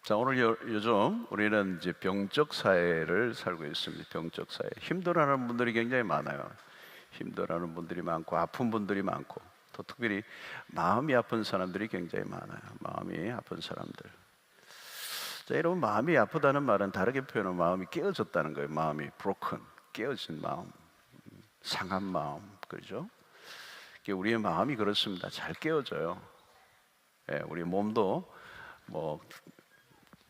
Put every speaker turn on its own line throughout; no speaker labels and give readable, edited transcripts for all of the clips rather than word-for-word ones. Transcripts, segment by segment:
자, 오늘 요즘 우리는 이제 병적 사회를 살고 있습니다. 병적 사회. 힘들어하는 분들이 굉장히 많아요. 힘들어하는 분들이 많고 아픈 분들이 많고 또 특별히 마음이 아픈 사람들이 굉장히 많아요. 마음이 아픈 사람들. 자, 여러분, 마음이 아프다는 말은 다르게 표현하면 마음이 깨어졌다는 거예요. 마음이 broken, 깨어진 마음, 상한 마음, 그렇죠? 우리의 마음이 그렇습니다. 잘 깨어져요. 예, 우리 몸도 뭐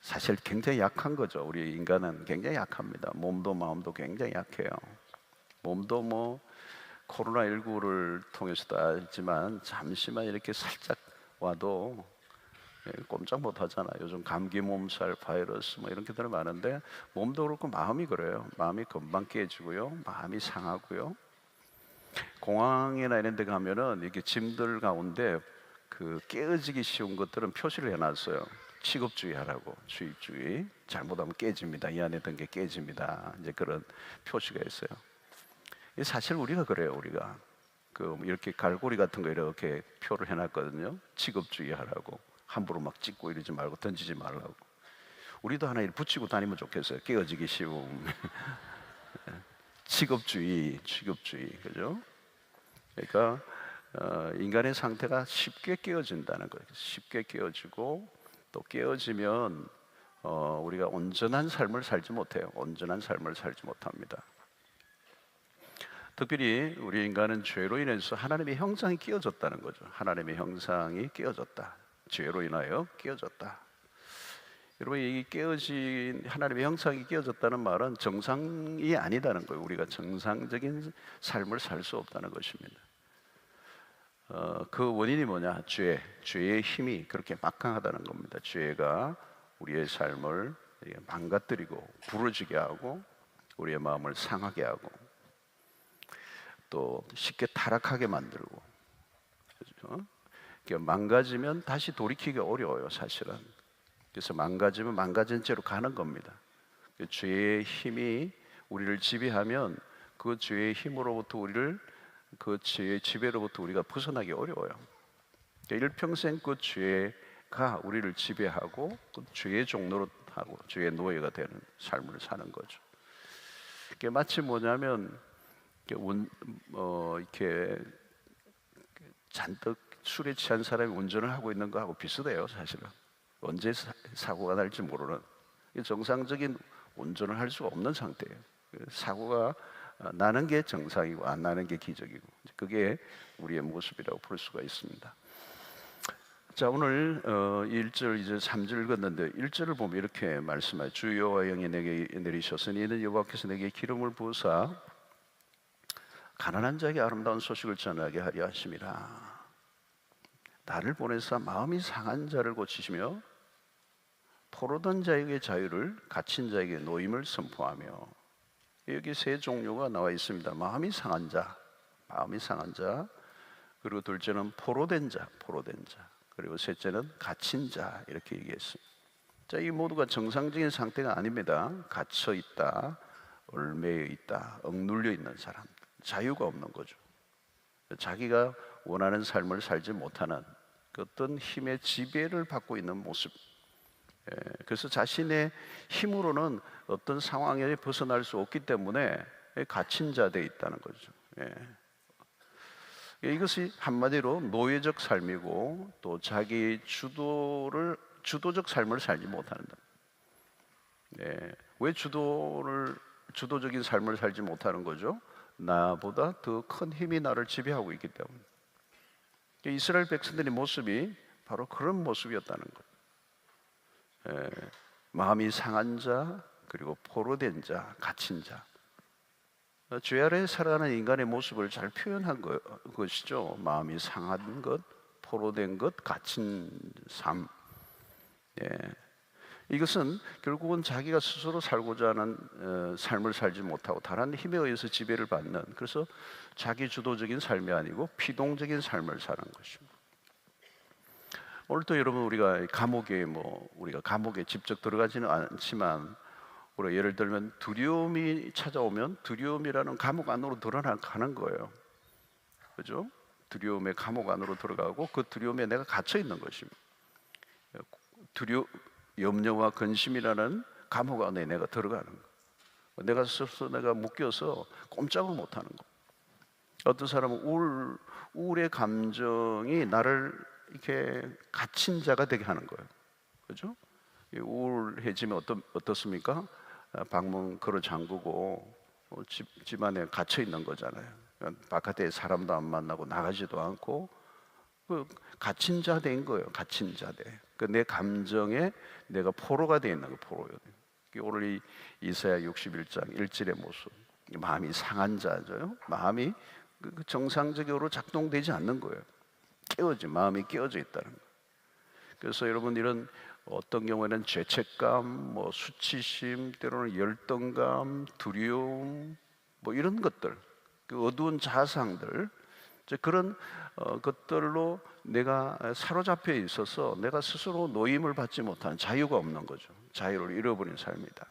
사실 굉장히 약한 거죠. 우리 인간은 굉장히 약합니다. 몸도 마음도 굉장히 약해요. 몸도 뭐 코로나19를 통해서도 알지만 잠시만 이렇게 살짝 와도 꼼짝 못 하잖아요. 요즘 감기 몸살, 바이러스 뭐 이런 게들 많은데 몸도 그렇고 마음이 그래요. 마음이 금방 깨지고요. 마음이 상하고요. 공항이나 이런 데 가면은 이렇게 짐들 가운데 그 깨어지기 쉬운 것들은 표시를 해놨어요. 취급주의하라고. 주의주의. 잘못하면 깨집니다. 이 안에 든 게 깨집니다. 이제 그런 표시가 있어요. 사실 우리가 그래요. 우리가 그 이렇게 갈고리 같은 거 이렇게 표를 해놨거든요. 취급주의하라고. 함부로 막 찍고 이러지 말고 던지지 말라고. 우리도 하나 붙이고 다니면 좋겠어요. 깨어지기 쉬움. 취급주의, 취급주의, 그죠? 그러니까 인간의 상태가 쉽게 깨어진다는 거예요. 쉽게 깨어지고 또 깨어지면 우리가 온전한 삶을 살지 못해요. 온전한 삶을 살지 못합니다. 특별히 우리 인간은 죄로 인해서 하나님의 형상이 깨어졌다는 거죠. 하나님의 형상이 깨어졌다. 죄로 인하여 깨어졌다. 여러분, 이 깨어진 하나님의 형상이 깨어졌다는 말은 정상이 아니다는 거예요. 우리가 정상적인 삶을 살 수 없다는 것입니다. 그 원인이 뭐냐? 죄의 힘이 그렇게 막강하다는 겁니다. 죄가 우리의 삶을 망가뜨리고 부러지게 하고 우리의 마음을 상하게 하고 또 쉽게 타락하게 만들고, 그렇죠? 망가지면 다시 돌이키기 어려워요, 사실은. 그래서 망가지면 망가진 채로 가는 겁니다. 죄의 힘이 우리를 지배하면 그 죄의 힘으로부터 그 죄의 지배로부터 우리가 벗어나기 어려워요. 일평생 그 죄가 우리를 지배하고 그 죄의 종로로 하고 죄의 노예가 되는 삶을 사는 거죠. 이게 마치 뭐냐면 이렇게 잔뜩 술에 취한 사람이 운전을 하고 있는 거하고 비슷해요, 사실은. 언제 사고가 날지 모르는 정상적인 운전을 할 수가 없는 상태예요. 사고가 나는 게 정상이고 안 나는 게 기적이고, 그게 우리의 모습이라고 볼 수가 있습니다. 자, 오늘 1절, 이제 3절 읽었는데 1절을 보면 이렇게 말씀하죠. 주 여호와 영이 내게 내리셨으니 이는 여호와께서 내게 기름을 부으사 가난한 자에게 아름다운 소식을 전하게 하려 하심이라. 나를 보내사 마음이 상한 자를 고치시며 포로된 자에게 자유를, 갇힌 자에게 노임을 선포하며. 여기 세 종류가 나와 있습니다. 마음이 상한 자, 마음이 상한 자, 그리고 둘째는 포로된 자, 그리고 셋째는 갇힌 자, 이렇게 얘기했습니다. 자, 이 모두가 정상적인 상태가 아닙니다. 갇혀 있다, 얽매여 있다, 억눌려 있는 사람, 자유가 없는 거죠. 자기가 원하는 삶을 살지 못하는 그 어떤 힘의 지배를 받고 있는 모습. 그래서 자신의 힘으로는 어떤 상황에 벗어날 수 없기 때문에 갇힌 자 되어 있다는 거죠. 이것이 한마디로 노예적 삶이고 또 자기 주도적 삶을 살지 못한다. 왜 주도적인 삶을 살지 못하는 거죠? 나보다 더 큰 힘이 나를 지배하고 있기 때문에. 이스라엘 백성들의 모습이 바로 그런 모습이었다는 거예요. 마음이 상한 자, 그리고 포로된 자, 갇힌 자. 죄 아래 살아가는 인간의 모습을 잘 표현한 것이죠. 마음이 상한 것, 포로된 것, 갇힌 삶. 이것은 결국은 자기가 스스로 살고자 하는 삶을 살지 못하고 다른 힘에 의해서 지배를 받는, 그래서 자기 주도적인 삶이 아니고 피동적인 삶을 사는 것입니다. 오늘도 여러분, 우리가 감옥에 직접 들어가지는 않지만 우리가 예를 들면 두려움이 찾아오면 두려움이라는 감옥 안으로 들어가는 거예요. 그죠? 두려움의 감옥 안으로 들어가고 그 두려움에 내가 갇혀 있는 것입니다. 염려와 근심이라는 감옥 안에 내가 들어가는 거. 내가 스스로 내가 묶여서 꼼짝을 못하는 거. 어떤 사람은 우울의 감정이 나를 이렇게 갇힌 자가 되게 하는 거예요. 그죠? 우울해지면 어떻습니까? 방문 걸어 잠그고 집 안에 갇혀 있는 거잖아요. 바깥에 사람도 안 만나고 나가지도 않고 갇힌 자 된 거예요. 갇힌 자 돼. 내 감정에 내가 포로가 되어 있는 거, 포로요. 오늘 이 이사야 61장 1절의 모습, 마음이 상한 자죠. 마음이 정상적으로 작동되지 않는 거예요. 마음이 깨어져 있다는 거예요. 그래서 여러분, 이런 어떤 경우에는 죄책감, 수치심, 때로는 열등감, 두려움, 이런 것들, 어두운 자상들, 그런 것들로 내가 사로잡혀 있어서 내가 스스로 노임을 받지 못하는, 자유가 없는 거죠. 자유를 잃어버린 삶이다.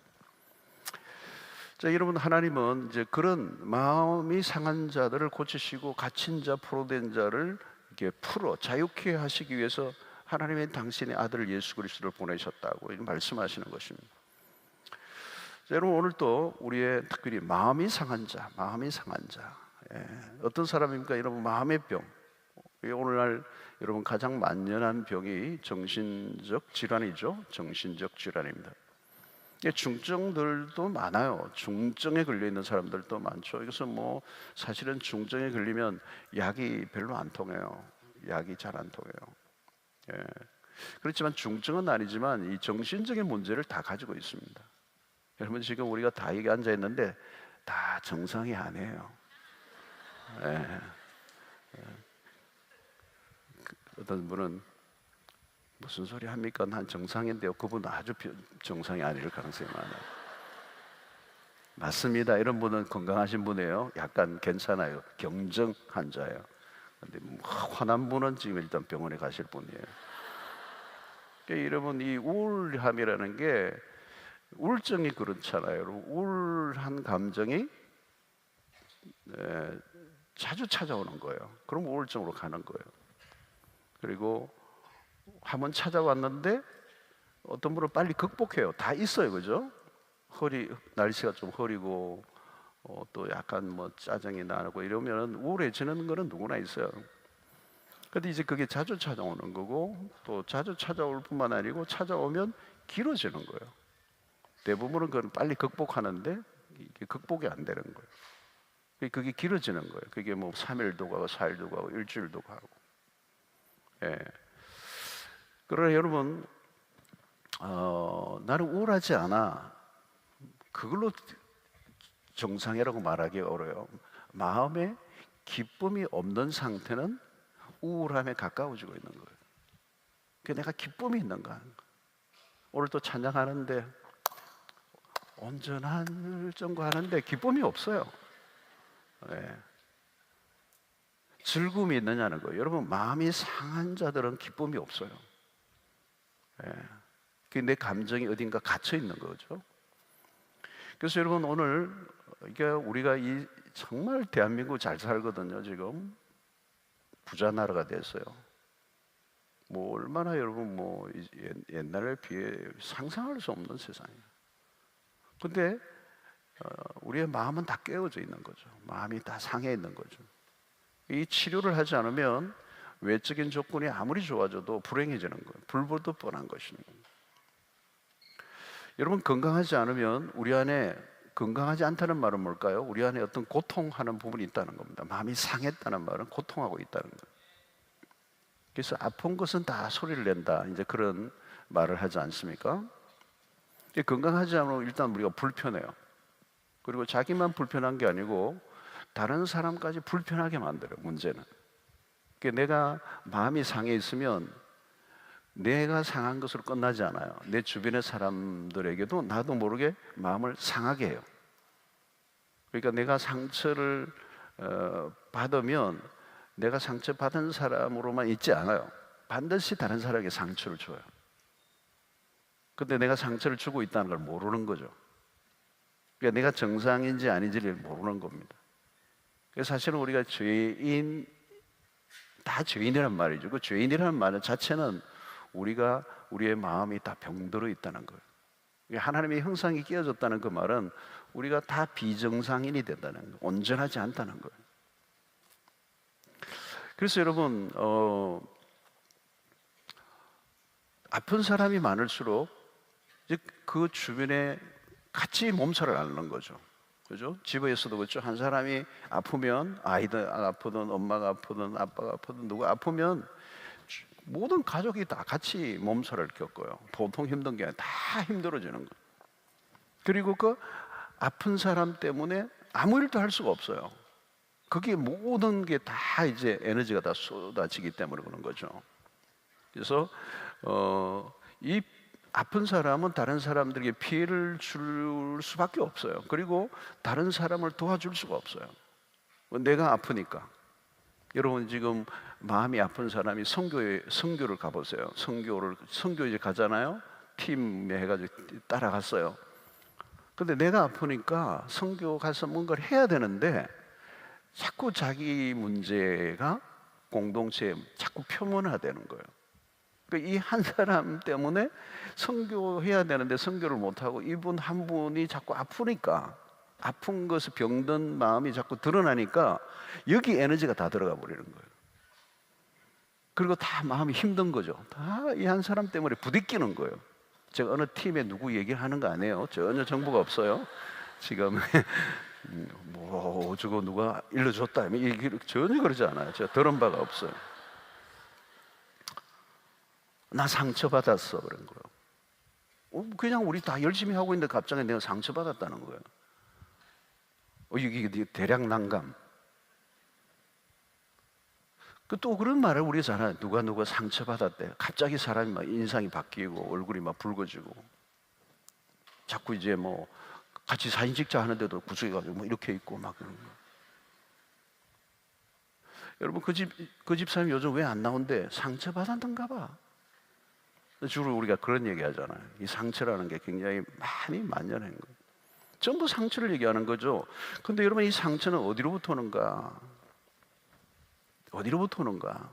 자, 여러분, 하나님은 이제 그런 마음이 상한 자들을 고치시고 갇힌 자, 포로된 자를 이렇게 자유케 하시기 위해서 하나님의 당신의 아들 예수 그리스도를 보내셨다고 말씀하시는 것입니다. 자, 여러분, 오늘 또 우리의 특별히 마음이 상한 자, 어떤 사람입니까? 여러분, 마음의 병. 오늘날 여러분 가장 만연한 병이 정신적 질환이죠. 정신적 질환입니다. 중증들도 많아요. 중증에 걸려 있는 사람들도 많죠. 그래서 사실은 중증에 걸리면 약이 별로 안 통해요. 약이 잘 안 통해요. 그렇지만 중증은 아니지만 이 정신적인 문제를 다 가지고 있습니다. 여러분, 지금 우리가 다 여기 앉아 있는데 다 정상이 아니에요. 어떤 분은 무슨 소리 합니까? 난 정상인데요. 그분은 아주 정상이 아닐 가능성이 많아요. 맞습니다. 이런 분은 건강하신 분이에요. 약간 괜찮아요. 경증 환자예요. 근데 화난 분은 지금 일단 병원에 가실 분이에요. 그러니까 여러분, 이 우울함이라는 게 우울증이 그렇잖아요. 우울한 감정이 자주 찾아오는 거예요. 그럼 우울증으로 가는 거예요. 그리고 한번 찾아왔는데 어떤 분은 빨리 극복해요. 다 있어요, 그죠? 날씨가 좀 흐리고 또 약간 짜증이 나고 이러면 우울해지는 거는 누구나 있어요. 근데 이제 그게 자주 찾아오는 거고, 또 자주 찾아올 뿐만 아니고 찾아오면 길어지는 거예요. 대부분은 그걸 빨리 극복하는데 이게 극복이 안 되는 거예요. 그게 길어지는 거예요. 그게 3일도 가고 4일도 가고 일주일도 가고. 그러나 여러분, 나는 우울하지 않아. 그걸로 정상이라고 말하기 어려워요. 마음에 기쁨이 없는 상태는 우울함에 가까워지고 있는 거예요. 내가 기쁨이 있는가? 오늘 또 찬양하는데 온전한 정거 하는데 기쁨이 없어요. 즐거움이 있느냐는 거예요. 여러분, 마음이 상한 자들은 기쁨이 없어요. 내 감정이 어딘가 갇혀 있는 거죠. 그래서 여러분, 오늘 우리가 정말 대한민국 잘 살거든요. 지금 부자 나라가 됐어요. 얼마나 여러분 옛날에 비해 상상할 수 없는 세상이에요. 근데 우리의 마음은 다 깨어져 있는 거죠. 마음이 다 상해 있는 거죠. 이 치료를 하지 않으면 외적인 조건이 아무리 좋아져도 불행해지는 거예요. 불보듯 뻔한 것입니다. 여러분, 건강하지 않으면 우리 안에, 건강하지 않다는 말은 뭘까요? 우리 안에 어떤 고통하는 부분이 있다는 겁니다. 마음이 상했다는 말은 고통하고 있다는 거예요. 그래서 아픈 것은 다 소리를 낸다, 이제 그런 말을 하지 않습니까? 건강하지 않으면 일단 우리가 불편해요. 그리고 자기만 불편한 게 아니고 다른 사람까지 불편하게 만들어요. 문제는 내가 마음이 상해 있으면 내가 상한 것으로 끝나지 않아요. 내 주변의 사람들에게도 나도 모르게 마음을 상하게 해요. 그러니까 내가 상처를 받으면 내가 상처받은 사람으로만 있지 않아요. 반드시 다른 사람에게 상처를 줘요. 근데 내가 상처를 주고 있다는 걸 모르는 거죠. 그러니까 내가 정상인지 아닌지를 모르는 겁니다. 그래서 사실은 우리가 다 죄인이란 말이죠. 그 죄인이라는 말 자체는 우리의 마음이 다 병들어 있다는 거예요. 하나님의 형상이 깨어졌다는 그 말은 우리가 다 비정상인이 된다는 거예요. 온전하지 않다는 거예요. 그래서 여러분, 아픈 사람이 많을수록 이제 그 주변에 같이 몸살을 앓는 거죠. 그죠? 집에서도 그렇죠. 한 사람이 아프면, 아이들 아프든 엄마가 아프든 아빠가 아프든 누가 아프면 모든 가족이 다 같이 몸살을 겪어요. 보통 힘든 게 아니라 다 힘들어지는 거예요. 그리고 그 아픈 사람 때문에 아무 일도 할 수가 없어요. 그게 모든 게 다 이제 에너지가 다 쏟아지기 때문에 그런 거죠. 그래서 이 아픈 사람은 다른 사람들에게 피해를 줄 수밖에 없어요. 그리고 다른 사람을 도와줄 수가 없어요. 내가 아프니까. 여러분 지금 마음이 아픈 사람이 선교를 가보세요. 선교 이제 가잖아요. 팀에 해가지고 따라갔어요. 근데 내가 아프니까 선교 가서 뭔가를 해야 되는데 자꾸 자기 문제가 공동체에 자꾸 표면화되는 거예요. 이 한 사람 때문에 선교해야 되는데 선교를 못하고 이분 한 분이 자꾸 아프니까, 아픈 것을 병든 마음이 자꾸 드러나니까 여기 에너지가 다 들어가 버리는 거예요. 그리고 다 마음이 힘든 거죠. 다 이 한 사람 때문에 부딪히는 거예요. 제가 어느 팀에 누구 얘기하는 거 아니에요. 전혀 정보가 없어요. 지금 뭐 저거 누가 일러줬다 전혀 그러지 않아요. 제가 들은 바가 없어요. 나 상처받았어 그런 거예요. 그냥 우리 다 열심히 하고 있는데 갑자기 내가 상처받았다는 거예요. 이게 대략 난감. 또 그런 말을 우리가 잘하는, 누가 상처받았대. 갑자기 사람이 막 인상이 바뀌고 얼굴이 막 붉어지고 자꾸 이제 뭐 같이 사진 찍자 하는데도 구석해가지고 뭐 이렇게 있고 막 그런 거. 여러분 그 집사님 요즘 왜 안 나온대? 상처받았던가 봐. 주로 우리가 그런 얘기 하잖아요. 이 상처라는 게 굉장히 많이 만연한 거예요. 전부 상처를 얘기하는 거죠. 근데 여러분 이 상처는 어디로부터 오는가? 어디로부터 오는가?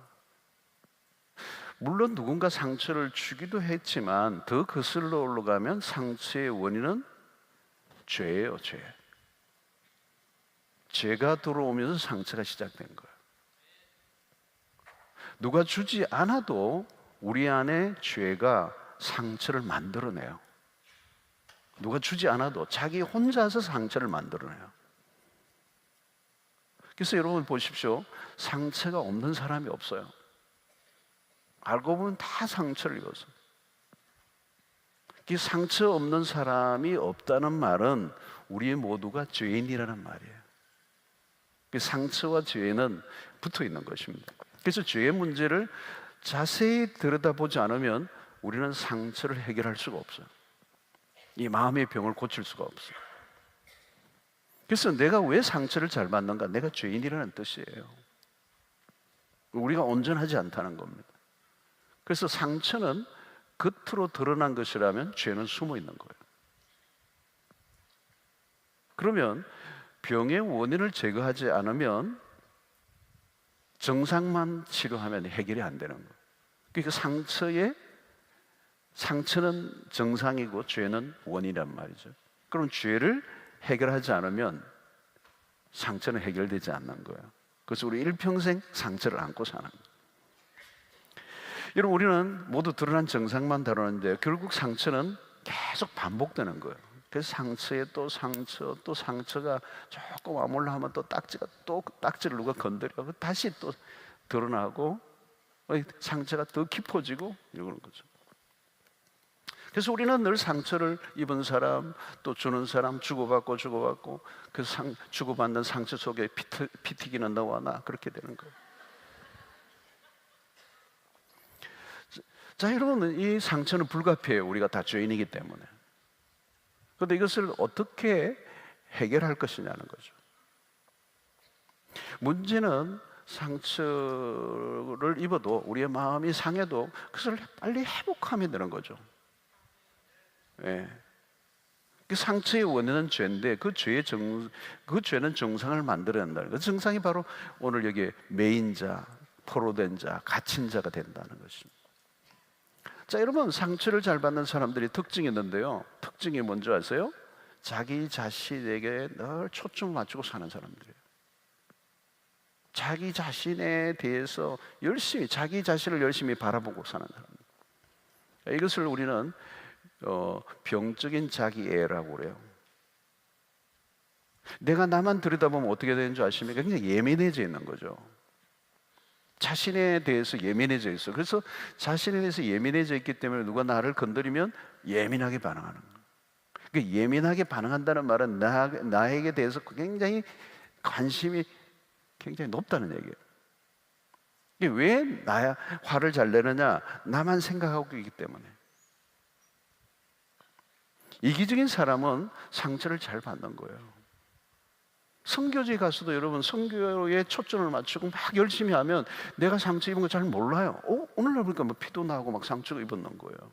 물론 누군가 상처를 주기도 했지만 더 거슬러 올라가면 상처의 원인은 죄예요, 죄. 죄가 들어오면서 상처가 시작된 거예요. 누가 주지 않아도 우리 안에 죄가 상처를 만들어내요. 누가 주지 않아도 자기 혼자서 상처를 만들어내요. 그래서 여러분 보십시오. 상처가 없는 사람이 없어요. 알고 보면 다 상처를 입었어요. 이 상처 없는 사람이 없다는 말은 우리 모두가 죄인이라는 말이에요. 상처와 죄는 붙어 있는 것입니다. 그래서 죄의 문제를 자세히 들여다보지 않으면 우리는 상처를 해결할 수가 없어요. 이 마음의 병을 고칠 수가 없어요. 그래서 내가 왜 상처를 잘 받는가? 내가 죄인이라는 뜻이에요. 우리가 온전하지 않다는 겁니다. 그래서 상처는 겉으로 드러난 것이라면 죄는 숨어 있는 거예요. 그러면 병의 원인을 제거하지 않으면 정상만 치료하면 해결이 안 되는 거예요. 그러니까 상처는 정상이고 죄는 원인이란 말이죠. 그럼 죄를 해결하지 않으면 상처는 해결되지 않는 거예요. 그래서 우리 일평생 상처를 안고 사는 거예요. 여러분 우리는 모두 드러난 정상만 다루는데 결국 상처는 계속 반복되는 거예요. 그래서 상처에 또 상처, 또 상처가 조금 아물러 하면 또 딱지를 누가 건드려 다시 또 드러나고 상처가 더 깊어지고 이러는 거죠. 그래서 우리는 늘 상처를 입은 사람, 또 주는 사람 주고받고 그 주고받는 상처 속에 피 튀기는 너와 나 그렇게 되는 거예요. 자, 여러분 이 상처는 불가피해요. 우리가 다 죄인이기 때문에. 그런데 이것을 어떻게 해결할 것이냐는 거죠. 문제는 상처를 입어도 우리의 마음이 상해도 그것을 빨리 회복하면 되는 거죠. 예. 그 상처의 원인은 죄인데 그 죄는 정상을 만들어야 한다는 거예요. 그 정상이 바로 오늘 여기 매인 자, 포로된 자, 갇힌 자가 된다는 것입니다. 자, 여러분, 상처를 잘 받는 사람들이 특징이 있는데요. 특징이 뭔지 아세요? 자기 자신에게 늘 초점을 맞추고 사는 사람들이에요. 자기 자신에 대해서 열심히, 자기 자신을 열심히 바라보고 사는 사람들. 이것을 우리는 병적인 자기애라고 그래요. 내가 나만 들여다보면 어떻게 되는 줄 아십니까? 굉장히 예민해져 있는 거죠. 자신에 대해서 예민해져 있어. 그래서 자신에 대해서 예민해져 있기 때문에 누가 나를 건드리면 예민하게 반응하는 거예요. 그러니까 예민하게 반응한다는 말은 나에게 대해서 굉장히 관심이 굉장히 높다는 얘기예요. 이게 왜 나야 화를 잘 내느냐? 나만 생각하고 있기 때문에. 이기적인 사람은 상처를 잘 받는 거예요. 선교지에 가서도 여러분 선교에 초점을 맞추고 막 열심히 하면 내가 상처 입은 거 잘 몰라요. 오늘날 보니까 뭐 피도 나고 막 상처가 입었는 거예요.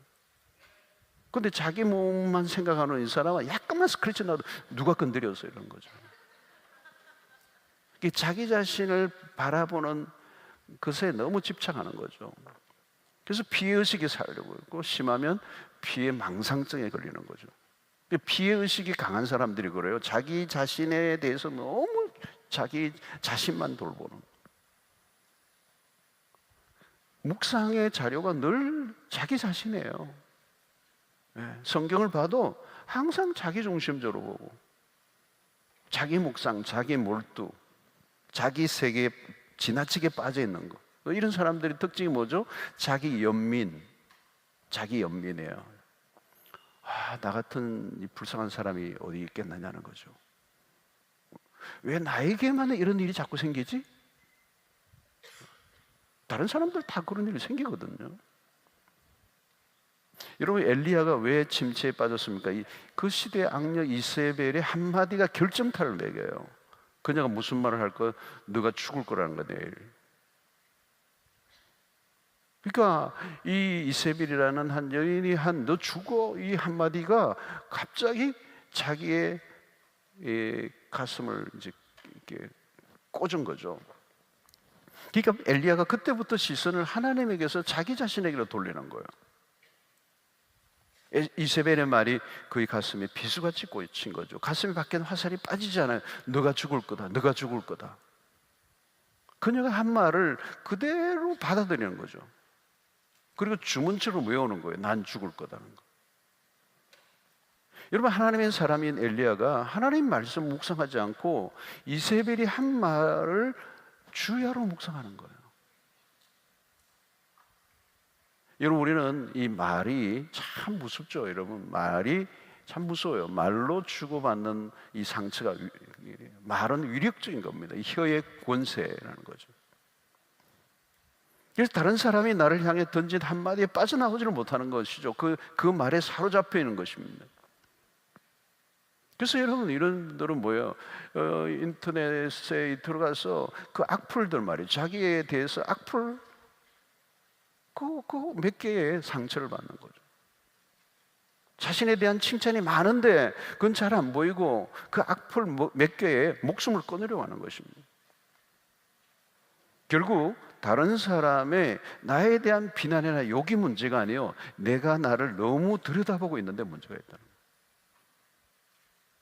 근데 자기 몸만 생각하는 이 사람은 약간만 스크래치 나도 누가 건드려서 이런 거죠. 자기 자신을 바라보는 것에 너무 집착하는 거죠. 그래서 피해의식이 살려고 있고 심하면 피해망상증에 걸리는 거죠. 피해의식이 강한 사람들이 그래요. 자기 자신에 대해서 너무 자기 자신만 돌보는. 묵상의 자료가 늘 자기 자신이에요. 성경을 봐도 항상 자기 중심적으로 보고 자기 묵상, 자기 몰두, 자기 세계에 지나치게 빠져 있는 거. 이런 사람들의 특징이 뭐죠? 자기 연민이에요. 나 같은 이 불쌍한 사람이 어디 있겠느냐는 거죠. 왜 나에게만 이런 일이 자꾸 생기지? 다른 사람들 다 그런 일이 생기거든요. 여러분, 엘리야가 왜 침체에 빠졌습니까? 그 시대의 악녀 이세벨의 한마디가 결정타를 매겨요. 그녀가 무슨 말을 할 거야? 너가 죽을 거라는 거야, 내일. 그러니까 이 이세벨이라는 한 여인이 한 너 죽어 이 한마디가 갑자기 자기의 가슴을 이제 이렇게 꽂은 거죠. 그러니까 엘리야가 그때부터 시선을 하나님에게서 자기 자신에게로 돌리는 거예요. 이세벨의 말이 그의 가슴에 비수같이 꽂힌 거죠. 가슴에 밖에는 화살이 빠지지 않아요. 너가 죽을 거다. 너가 죽을 거다. 그녀가 한 말을 그대로 받아들이는 거죠. 그리고 주문처럼 외우는 거예요. 난 죽을 거다는 거. 여러분, 하나님의 사람인 엘리야가 하나님 말씀 묵상하지 않고 이세벨이 한 말을 주야로 묵상하는 거예요. 여러분, 우리는 이 말이 참 무섭죠. 여러분, 말이 참 무서워요. 말로 주고받는 이 상처가, 말은 위력적인 겁니다. 이 혀의 권세라는 거죠. 그래서 다른 사람이 나를 향해 던진 한마디에 빠져나오지를 못하는 것이죠. 그 말에 사로잡혀 있는 것입니다. 그래서 여러분, 이런 분들은 뭐예요? 인터넷에 들어가서 그 악플들 말이에요. 자기에 대해서 악플 그 몇 개의 상처를 받는 거죠. 자신에 대한 칭찬이 많은데 그건 잘 안 보이고 그 악플 몇 개에 목숨을 끊으려고 하는 것입니다. 결국 다른 사람의 나에 대한 비난이나 욕이 문제가 아니에요. 내가 나를 너무 들여다보고 있는데 문제가 있다는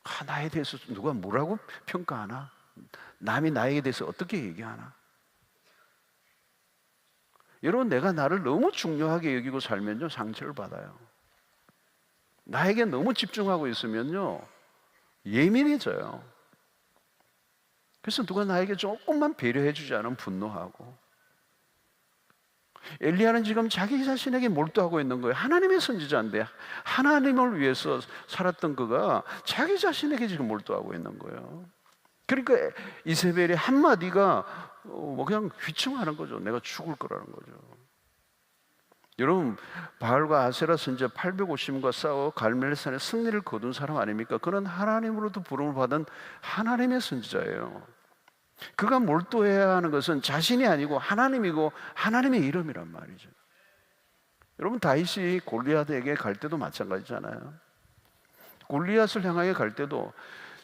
거예요. 나에 대해서 누가 뭐라고 평가하나? 남이 나에 대해서 어떻게 얘기하나? 여러분, 내가 나를 너무 중요하게 여기고 살면요, 상처를 받아요. 나에게 너무 집중하고 있으면요, 예민해져요. 그래서 누가 나에게 조금만 배려해 주지 않으면 분노하고. 엘리야는 지금 자기 자신에게 몰두하고 있는 거예요. 하나님의 선지자인데 하나님을 위해서 살았던 그가 자기 자신에게 지금 몰두하고 있는 거예요. 그러니까 이세벨의 한마디가 그냥 휘청하는 거죠. 내가 죽을 거라는 거죠. 여러분, 바알과 아세라 선지자 850인과 싸워 갈멜산에 승리를 거둔 사람 아닙니까? 그는 하나님으로부터 부름을 받은 하나님의 선지자예요. 그가 몰두해야 하는 것은 자신이 아니고 하나님이고 하나님의 이름이란 말이죠. 여러분, 다윗이 골리앗에게 갈 때도 마찬가지잖아요. 골리앗을 향하여 갈 때도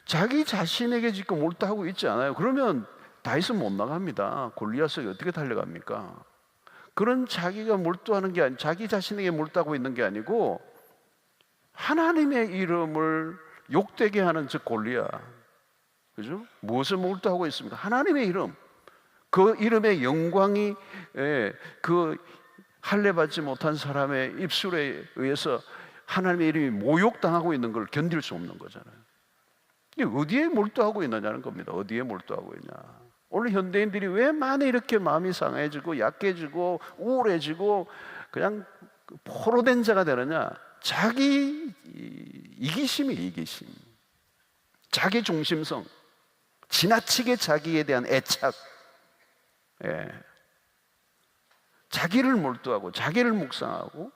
자기 자신에게 지금 몰두하고 있지 않아요. 그러면 다윗은 못 나갑니다. 골리앗을 어떻게 달려갑니까? 그런 자기가 몰두하는 게 아니, 자기 자신에게 몰두하고 있는 게 아니고 하나님의 이름을 욕되게 하는 저 골리앗, 그죠? 무엇을 몰두하고 있습니까? 하나님의 이름, 그 이름의 영광이 그 할례받지 못한 사람의 입술에 의해서 하나님의 이름이 모욕당하고 있는 걸 견딜 수 없는 거잖아요. 이게 어디에 몰두하고 있느냐는 겁니다. 어디에 몰두하고 있냐. 오늘 현대인들이 왜 많이 이렇게 마음이 상해지고 약해지고 우울해지고 그냥 포로된 자가 되느냐. 자기 이기심이에요. 이기심, 자기 중심성, 지나치게 자기에 대한 애착, 자기를 몰두하고 자기를 묵상하고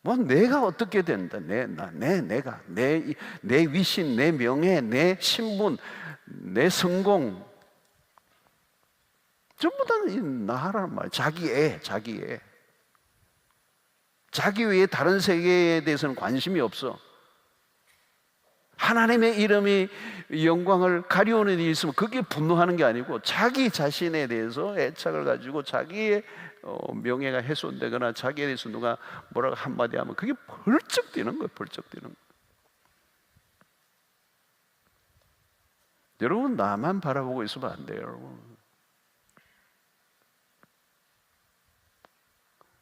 뭐 내가 어떻게 된다, 내가 내 위신, 내 명예, 내 신분, 내 성공 전부 다 나라는 말. 자기 외에 다른 세계에 대해서는 관심이 없어. 하나님의 이름이 영광을 가리우는 일이 있으면 그게 분노하는 게 아니고 자기 자신에 대해서 애착을 가지고 자기의 명예가 훼손되거나 자기에 대해서 누가 뭐라고 한마디 하면 그게 벌쩍 뛰는 거예요. 벌쩍 뛰는 거예요. 여러분, 나만 바라보고 있으면 안 돼요. 여러분,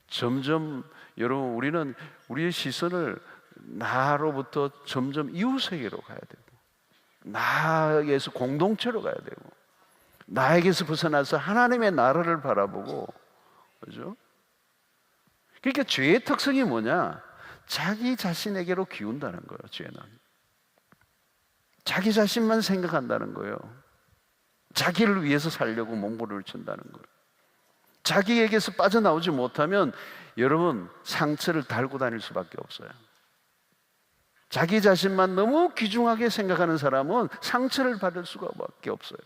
점점 여러분, 우리는 우리의 시선을 나로부터 점점 이웃에게로 가야 되고, 나에게서 공동체로 가야 되고, 나에게서 벗어나서 하나님의 나라를 바라보고, 그죠? 그러니까 죄의 특성이 뭐냐? 자기 자신에게로 기운다는 거예요. 죄는 자기 자신만 생각한다는 거예요. 자기를 위해서 살려고 몸부림친다는 거예요. 자기에게서 빠져나오지 못하면 여러분, 상처를 달고 다닐 수밖에 없어요. 자기 자신만 너무 귀중하게 생각하는 사람은 상처를 받을 수밖에 없어요.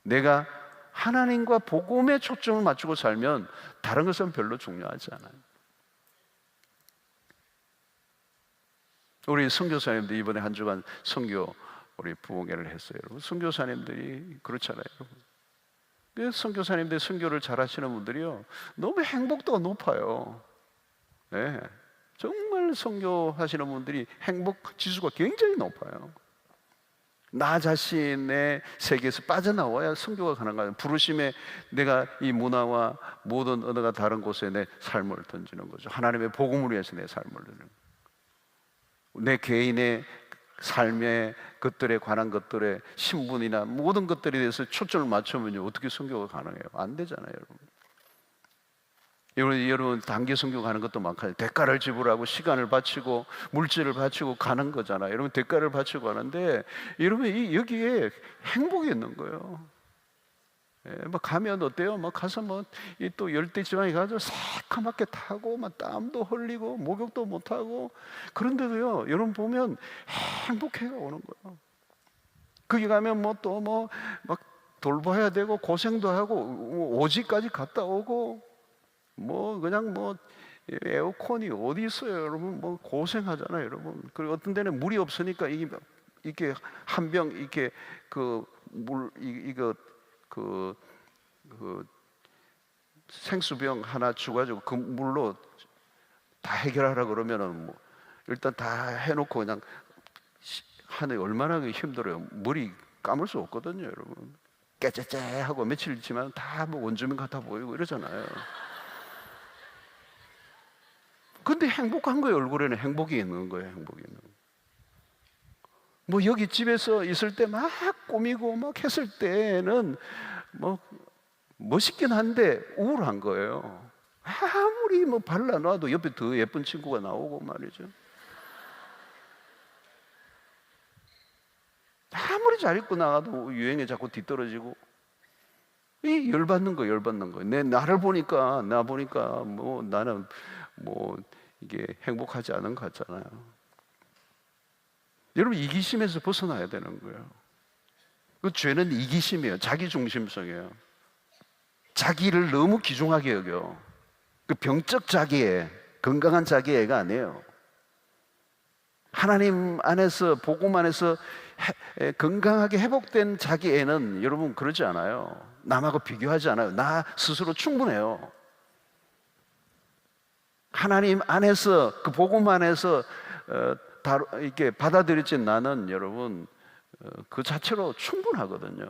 내가 하나님과 복음에 초점을 맞추고 살면 다른 것은 별로 중요하지 않아요. 우리 선교사님들 이번에 한 주간 선교 우리 부흥회를 했어요. 여러분, 선교사님들이 그렇잖아요. 여러분, 선교사님들 선교를 잘하시는 분들이요, 너무 행복도가 높아요. 네, 정말 선교하시는 분들이 행복 지수가 굉장히 높아요. 나 자신의 세계에서 빠져나와야 선교가 가능해요. 부르심에 내가 이 문화와 모든 언어가 다른 곳에 내 삶을 던지는 거죠. 하나님의 복음을 위해서 내 삶을 던지는 거죠. 내 개인의 삶의 것들에 관한 것들에 신분이나 모든 것들에 대해서 초점을 맞추면요, 어떻게 선교가 가능해요? 안 되잖아요, 여러분. 여러분 단기 선교 가는 것도 많거든요. 대가를 지불하고 시간을 바치고 물질을 바치고 가는 거잖아요. 여러분, 대가를 바치고 가는데 여러분 여기에 행복이 있는 거예요. 막 가면 어때요? 막 가서 또 열대 지방에 가서 새카맣게 타고 막 땀도 흘리고 목욕도 못 하고, 그런데도요, 여러분 보면 행복해가 오는 거예요. 거기 가면 막 돌봐야 되고 고생도 하고 오지까지 갔다 오고 그냥 에어컨이 어디 있어요, 여러분? 고생하잖아요, 여러분. 그리고 어떤 데는 물이 없으니까 이게 한 병 이렇게 그 생수병 하나 주가지고 그 물로 다 해결하라 그러면은 일단 다 해놓고 그냥 하는 얼마나 힘들어요. 머리 감을 수 없거든요, 여러분. 깨째째 하고 며칠 있지만 다 원주민 같아 보이고 이러잖아요. 근데 행복한 거예요. 얼굴에는 행복이 있는 거예요. 행복이 있는 거예요. 여기 집에서 있을 때 막 꾸미고 막 했을 때는 멋있긴 한데 우울한 거예요. 아무리 발라놔도 옆에 더 예쁜 친구가 나오고 말이죠. 아무리 잘 입고 나가도 유행에 자꾸 뒤떨어지고, 이 열받는 거. 나를 보니까 나는 이게 행복하지 않은 것 같잖아요. 여러분, 이기심에서 벗어나야 되는 거예요. 그 죄는 이기심이에요. 자기 중심성이에요. 자기를 너무 귀중하게 여겨. 그 병적 자기애, 건강한 자기애가 아니에요. 하나님 안에서, 복음 안에서 건강하게 회복된 자기 애는 여러분 그러지 않아요. 남하고 비교하지 않아요. 나 스스로 충분해요. 하나님 안에서, 그 복음 안에서 이렇게 받아들여진 나는 여러분 그 자체로 충분하거든요.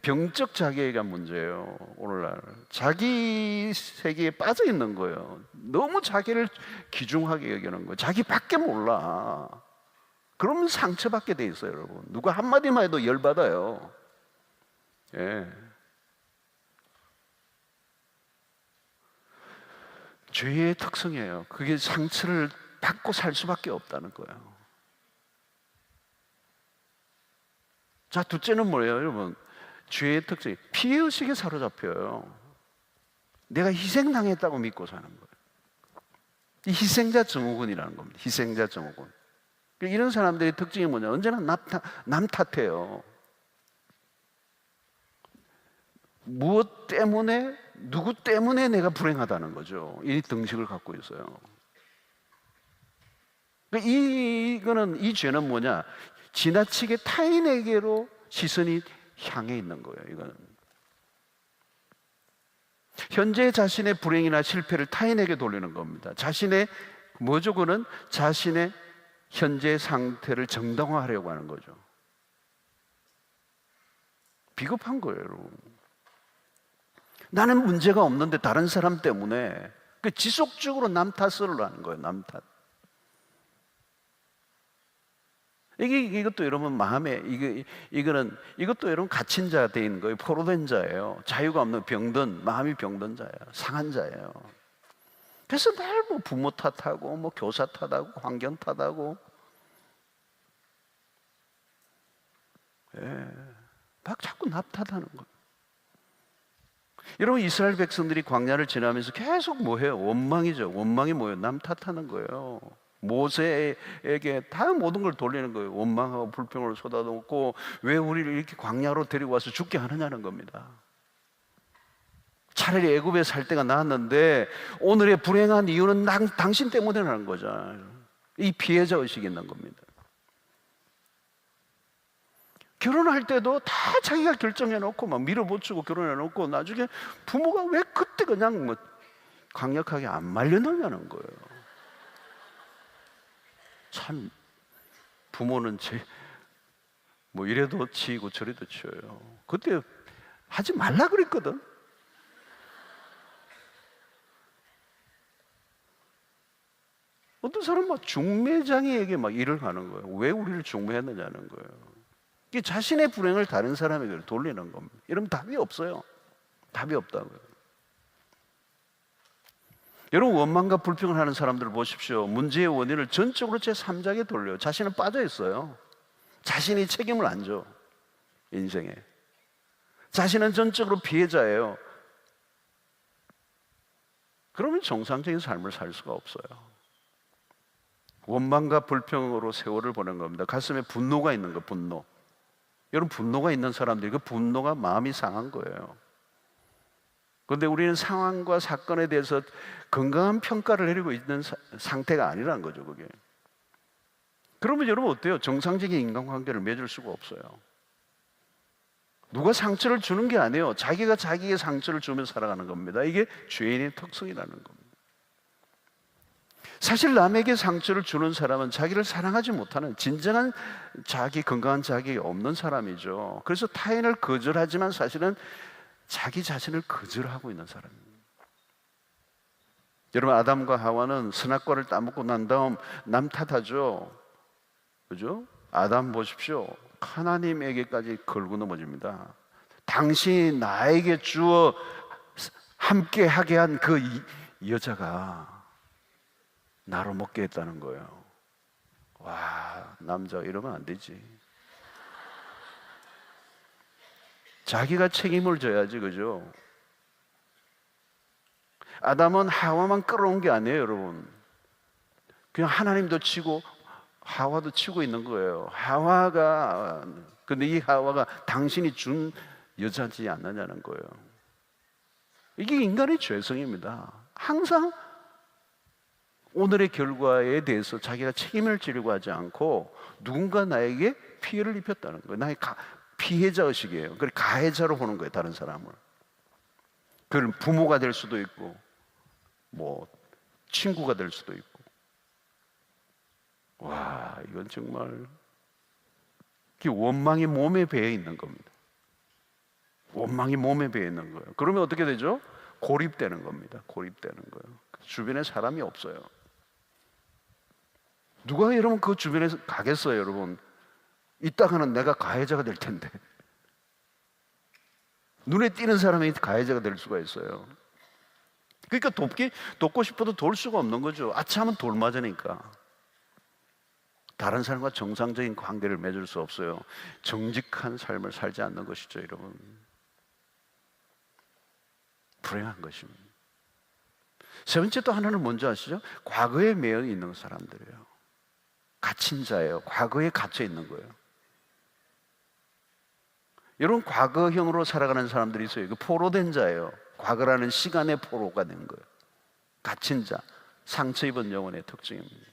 병적 자기애가 문제예요. 오늘날 자기 세계에 빠져 있는 거예요. 너무 자기를 귀중하게 여기는 거예요. 자기밖에 몰라. 그러면 상처받게 돼 있어요, 여러분. 누가 한마디만 해도 열받아요. 예. 죄의 특성이에요. 그게 상처를 받고 살 수밖에 없다는 거예요. 자, 둘째는 뭐예요, 여러분? 죄의 특성이 피해의식에 사로잡혀요. 내가 희생당했다고 믿고 사는 거예요. 이 희생자 증후군이라는 겁니다. 희생자 증후군. 이런 사람들의 특징이 뭐냐? 언제나 남 탓해요. 무엇 때문에, 누구 때문에 내가 불행하다는 거죠. 이 등식을 갖고 있어요. 이거는, 이 죄는 뭐냐? 지나치게 타인에게로 시선이 향해 있는 거예요. 이거는 현재 자신의 불행이나 실패를 타인에게 돌리는 겁니다. 자신의 뭐죠? 그는 자신의 현재 상태를 정당화하려고 하는 거죠. 비겁한 거예요, 여러분. 나는 문제가 없는데 다른 사람 때문에 지속적으로 남 탓을 하는 거예요. 남 탓. 이것도 여러분 마음에 이것도 여러분 갇힌 자 돼 있는 거예요. 포로된 자예요. 자유가 없는 병든, 마음이 병든 자예요. 상한 자예요. 그래서 날 뭐 부모 탓하고 뭐 교사 탓하고 환경 탓하고, 막 자꾸 남 탓하는 거예요. 여러분, 이스라엘 백성들이 광야를 지나면서 계속 뭐 해요? 원망이죠. 원망이 뭐예요? 남 탓하는 거예요. 모세에게 다 모든 걸 돌리는 거예요. 원망하고 불평을 쏟아놓고 왜 우리를 이렇게 광야로 데리고 와서 죽게 하느냐는 겁니다. 차라리 애굽에 살 때가 나았는데 오늘의 불행한 이유는 당신 때문이라는 거잖아요. 이 피해자 의식이 있는 겁니다. 결혼할 때도 다 자기가 결정해놓고 막 밀어붙이고 결혼해놓고 나중에 부모가 왜 그때 그냥 뭐 강력하게 안 말려놓냐는 거예요. 참, 부모는 뭐 이래도 치이고 저래도 치여요. 그때 하지 말라 그랬거든. 어떤 사람은 막 중매장이에게 막 일을 하는 거예요. 왜 우리를 중매했느냐는 거예요. 이게 자신의 불행을 다른 사람에게 돌리는 겁니다. 이러면 답이 없어요. 답이 없다고요. 여러분, 원망과 불평을 하는 사람들을 보십시오. 문제의 원인을 전적으로 제3자에게 돌려요. 자신은 빠져 있어요. 자신이 책임을 안 져. 인생에. 자신은 전적으로 피해자예요. 그러면 정상적인 삶을 살 수가 없어요. 원망과 불평으로 세월을 보낸 겁니다. 가슴에 분노가 있는 거, 분노. 여러분, 분노가 있는 사람들이 그 분노가 마음이 상한 거예요. 그런데 우리는 상황과 사건에 대해서 건강한 평가를 내리고 있는 상태가 아니라는 거죠, 그게. 그러면 여러분 어때요? 정상적인 인간관계를 맺을 수가 없어요. 누가 상처를 주는 게 아니에요. 자기가 자기에게 상처를 주며 살아가는 겁니다. 이게 죄인의 특성이라는 겁니다. 사실 남에게 상처를 주는 사람은 자기를 사랑하지 못하는, 진정한 자기, 건강한 자격이 없는 사람이죠. 그래서 타인을 거절하지만 사실은 자기 자신을 거절하고 있는 사람입니다. 여러분, 아담과 하와는 선악과를 따먹고 난 다음 남 탓하죠. 그죠? 아담 보십시오. 하나님에게까지 걸고 넘어집니다. 당신이 나에게 주어 함께 하게 한 그 여자가 나로 먹게 했다는 거예요. 와, 남자 이러면 안 되지. 자기가 책임을 져야지, 그죠? 아담은 하와만 끌어온 게 아니에요, 여러분. 그냥 하나님도 치고 하와도 치고 있는 거예요. 근데 이 하와가 당신이 준 여자지 않느냐는 거예요. 이게 인간의 죄성입니다. 항상 오늘의 결과에 대해서 자기가 책임을 지려고 하지 않고 누군가 나에게 피해를 입혔다는 거예요. 나의 피해자 의식이에요. 그걸 가해자로 보는 거예요, 다른 사람을. 그건 부모가 될 수도 있고 뭐 친구가 될 수도 있고. 와, 이건 정말 원망이 몸에 배어 있는 겁니다. 원망이 몸에 배어 있는 거예요. 그러면 어떻게 되죠? 고립되는 겁니다. 고립되는 거예요. 주변에 사람이 없어요. 누가 여러분 그 주변에 가겠어요, 여러분? 이따가는 내가 가해자가 될 텐데. 눈에 띄는 사람이 가해자가 될 수가 있어요. 그러니까 돕고 싶어도 도울 수가 없는 거죠. 아차하면 돌 맞으니까. 다른 사람과 정상적인 관계를 맺을 수 없어요. 정직한 삶을 살지 않는 것이죠, 여러분. 불행한 것입니다. 세 번째 또 하나는 뭔지 아시죠? 과거에 매여 있는 사람들이에요. 갇힌 자예요. 과거에 갇혀 있는 거예요. 여러분, 과거형으로 살아가는 사람들이 있어요. 포로된 자예요. 과거라는 시간의 포로가 된 거예요. 갇힌 자, 상처 입은 영혼의 특징입니다.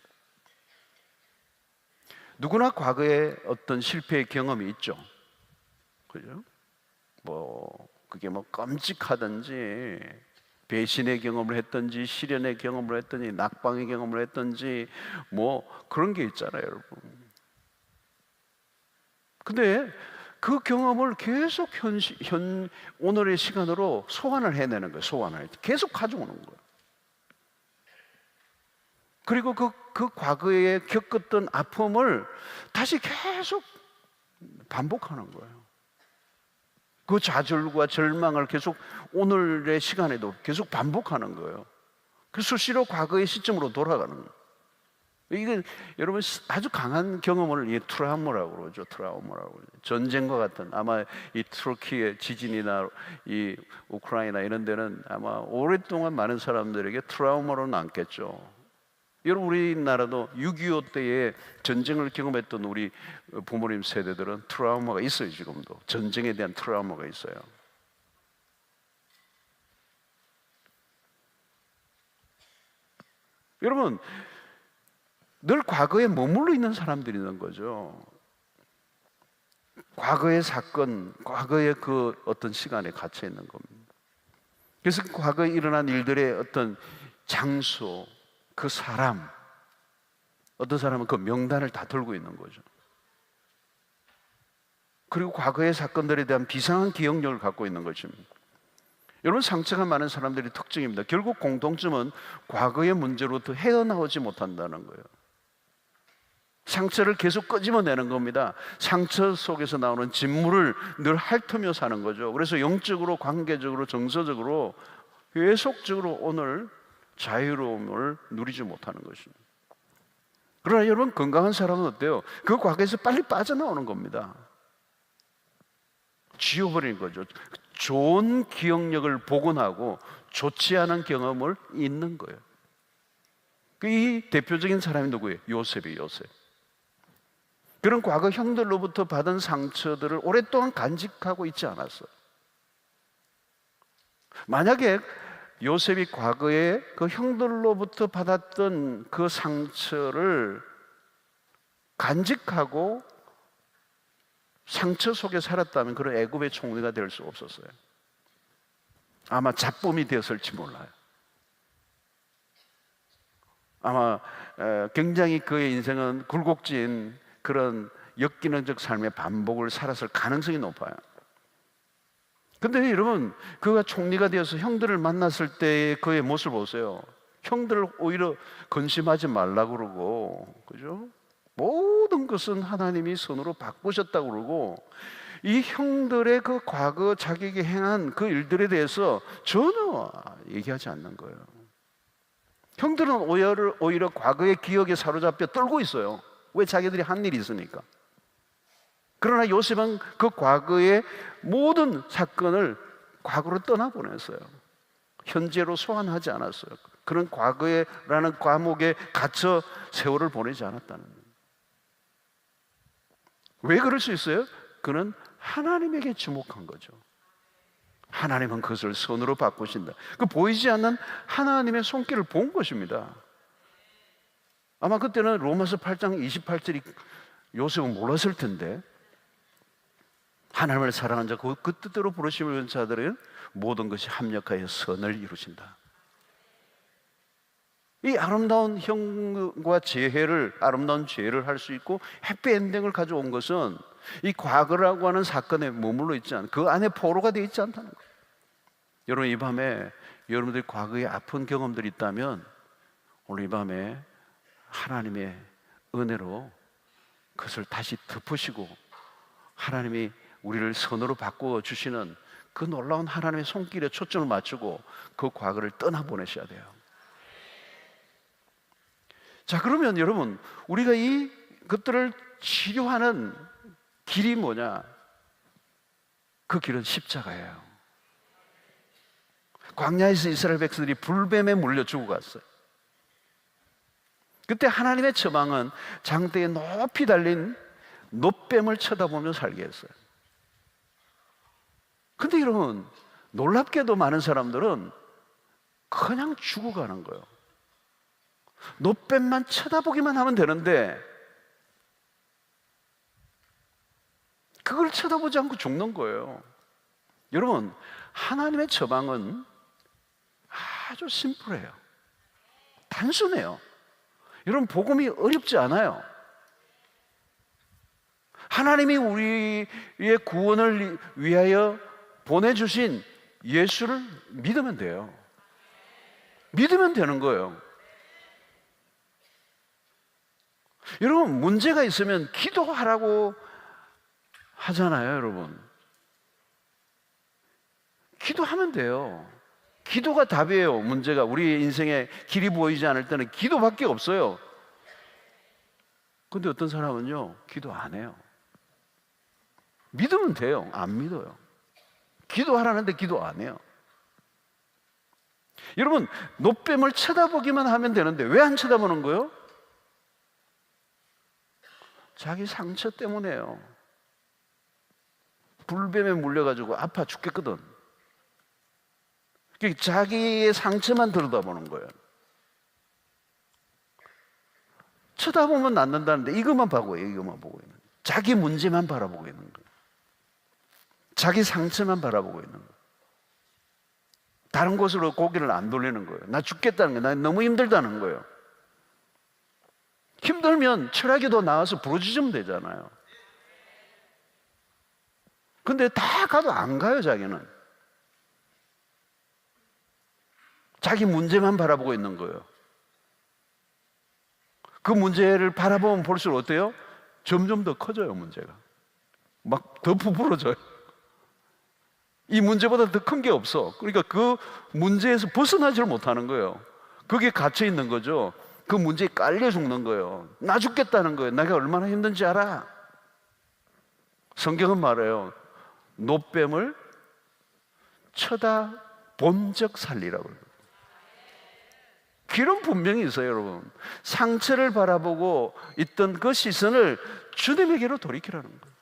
누구나 과거에 어떤 실패의 경험이 있죠. 그죠? 그게 끔찍하든지, 배신의 경험을 했든지, 시련의 경험을 했든지, 낙방의 경험을 했든지, 그런 게 있잖아요, 여러분. 근데 그 경험을 계속 오늘의 시간으로 소환을 해내는 거예요. 소환을 계속 가져오는 거예요. 그리고 그 과거에 겪었던 아픔을 다시 계속 반복하는 거예요. 그 좌절과 절망을 계속 오늘의 시간에도 계속 반복하는 거예요. 그 수시로 과거의 시점으로 돌아가는 거예요. 이게 여러분 아주 강한 경험을 트라우마라고 그러죠. 트라우마라고 그러죠. 전쟁과 같은, 아마 이 터키의 지진이나 이 우크라이나 이런 데는 아마 오랫동안 많은 사람들에게 트라우마로 남겠죠. 여러분, 우리나라도 6.25 때에 전쟁을 경험했던 우리 부모님 세대들은 트라우마가 있어요. 지금도 전쟁에 대한 트라우마가 있어요. 여러분, 늘 과거에 머물러 있는 사람들이 있는 거죠. 과거의 사건, 과거의 그 어떤 시간에 갇혀 있는 겁니다. 그래서 과거에 일어난 일들의 어떤 장소, 그 사람, 어떤 사람은 그 명단을 다 들고 있는 거죠. 그리고 과거의 사건들에 대한 비상한 기억력을 갖고 있는 것입니다. 여러분, 상처가 많은 사람들의 특징입니다. 결국 공통점은 과거의 문제로부터 헤어나오지 못한다는 거예요. 상처를 계속 끄집어내는 겁니다. 상처 속에서 나오는 진물을 늘 핥으며 사는 거죠. 그래서 영적으로, 관계적으로, 정서적으로 계속적으로 오늘 자유로움을 누리지 못하는 것입니다. 그러나 여러분, 건강한 사람은 어때요? 그 과거에서 빨리 빠져나오는 겁니다. 지워버리는 거죠. 좋은 기억력을 복원하고 좋지 않은 경험을 잊는 거예요. 이 대표적인 사람이 누구예요? 요셉이에요. 요셉. 그런 과거 형들로부터 받은 상처들을 오랫동안 간직하고 있지 않았어요. 만약에 요셉이 과거에 그 형들로부터 받았던 그 상처를 간직하고 상처 속에 살았다면 그런 애굽의 총리가 될 수 없었어요. 아마 잡범이 되었을지 몰라요. 아마 굉장히 그의 인생은 굴곡진 그런 역기능적 삶의 반복을 살았을 가능성이 높아요. 근데 여러분, 그가 총리가 되어서 형들을 만났을 때의 그의 모습을 보세요. 형들을 오히려 근심하지 말라고 그러고, 그죠? 모든 것은 하나님이 손으로 바꾸셨다고 그러고, 이 형들의 그 과거 자기에게 행한 그 일들에 대해서 전혀 얘기하지 않는 거예요. 형들은 오히려 과거의 기억에 사로잡혀 떨고 있어요. 왜? 자기들이 한 일이 있으니까. 그러나 요셉은 그 과거의 모든 사건을 과거로 떠나보냈어요. 현재로 소환하지 않았어요. 그런 과거에라는 과목에 갇혀 세월을 보내지 않았다는 거예요. 왜 그럴 수 있어요? 그는 하나님에게 주목한 거죠. 하나님은 그것을 손으로 바꾸신다. 그 보이지 않는 하나님의 손길을 본 것입니다. 아마 그때는 로마서 8장 28절이 요셉은 몰랐을 텐데, 하나님을 사랑한 자, 그 뜻대로 부르심을 자들은 모든 것이 합력하여 선을 이루신다. 이 아름다운 형과 재해를, 아름다운 죄를 할 수 있고 해피엔딩을 가져온 것은 이 과거라고 하는 사건에 머물러 있지 않고 그 안에 포로가 되어 있지 않다는 거예요. 여러분, 이 밤에 여러분들이 과거에 아픈 경험들이 있다면 오늘 이 밤에 하나님의 은혜로 그것을 다시 덮으시고 하나님이 우리를 선으로 바꾸어 주시는 그 놀라운 하나님의 손길에 초점을 맞추고 그 과거를 떠나보내셔야 돼요. 자, 그러면 여러분, 우리가 이 것들을 치료하는 길이 뭐냐? 그 길은 십자가예요. 광야에서 이스라엘 백성들이 불뱀에 물려 죽어갔어요. 그때 하나님의 처방은 장대에 높이 달린 놋뱀을 쳐다보며 살게 했어요. 근데 여러분, 놀랍게도 많은 사람들은 그냥 죽어가는 거예요. 놋뱀만 쳐다보기만 하면 되는데 그걸 쳐다보지 않고 죽는 거예요. 여러분, 하나님의 처방은 아주 심플해요. 단순해요. 여러분, 복음이 어렵지 않아요. 하나님이 우리의 구원을 위하여 보내주신 예수를 믿으면 돼요. 믿으면 되는 거예요. 여러분, 문제가 있으면 기도하라고 하잖아요, 여러분. 기도하면 돼요. 기도가 답이에요. 문제가 우리 인생에 길이 보이지 않을 때는 기도밖에 없어요. 근데 어떤 사람은요, 기도 안 해요. 믿으면 돼요. 안 믿어요. 기도하라는데 기도 안 해요. 여러분, 놋뱀을 쳐다보기만 하면 되는데 왜 안 쳐다보는 거예요? 자기 상처 때문에요. 불뱀에 물려가지고 아파 죽겠거든. 자기의 상처만 들여다보는 거예요. 쳐다보면 낫는다는데 이것만 보고 있는 거예요. 자기 문제만 바라보고 있는 거예요. 자기 상처만 바라보고 있는 거예요. 다른 곳으로 고개를 안 돌리는 거예요. 나 죽겠다는 거예요. 나 너무 힘들다는 거예요. 힘들면 철학에도 나와서 부르짖으면 되잖아요. 근데 다 가도 안 가요, 자기는. 자기 문제만 바라보고 있는 거예요. 그 문제를 바라보면 볼수록 어때요? 점점 더 커져요, 문제가. 막 더 부풀어져요. 이 문제보다 더 큰 게 없어. 그러니까 그 문제에서 벗어나지를 못하는 거예요. 그게 갇혀 있는 거죠. 그 문제에 깔려 죽는 거예요. 나 죽겠다는 거예요. 내가 얼마나 힘든지 알아? 성경은 말해요. 놋뱀을 쳐다본 적 살리라고 그래요. 길은 분명히 있어요, 여러분. 상처를 바라보고 있던 그 시선을 주님에게로 돌이키라는 거예요.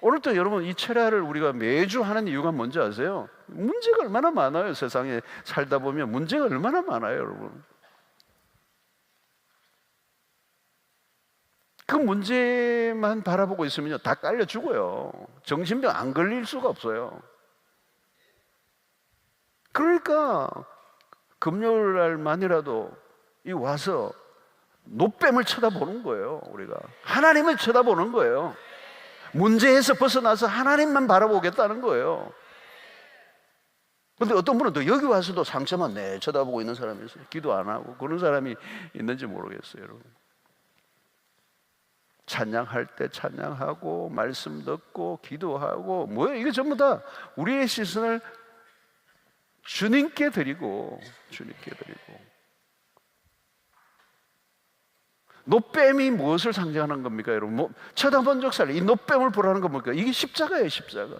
오늘도 여러분, 이 철야를 우리가 매주 하는 이유가 뭔지 아세요? 문제가 얼마나 많아요. 세상에 살다 보면 문제가 얼마나 많아요, 여러분. 그 문제만 바라보고 있으면요, 다 깔려 죽어요. 정신병 안 걸릴 수가 없어요. 그러니까 금요일 날만이라도 이 와서 놋뱀을 쳐다보는 거예요. 우리가 하나님을 쳐다보는 거예요. 문제에서 벗어나서 하나님만 바라보겠다는 거예요. 그런데 어떤 분은 또 여기 와서도 상처만 쳐다보고 있는 사람이 있어요. 기도 안 하고. 그런 사람이 있는지 모르겠어요, 여러분. 찬양할 때 찬양하고 말씀 듣고 기도하고 뭐예요? 이게 전부 다 우리의 시선을 주님께 드리고 놋뱀이 무엇을 상징하는 겁니까, 여러분? 쳐다본 적 살리. 이 놋뱀을 보라는 건 뭡니까? 이게 십자가예요, 십자가.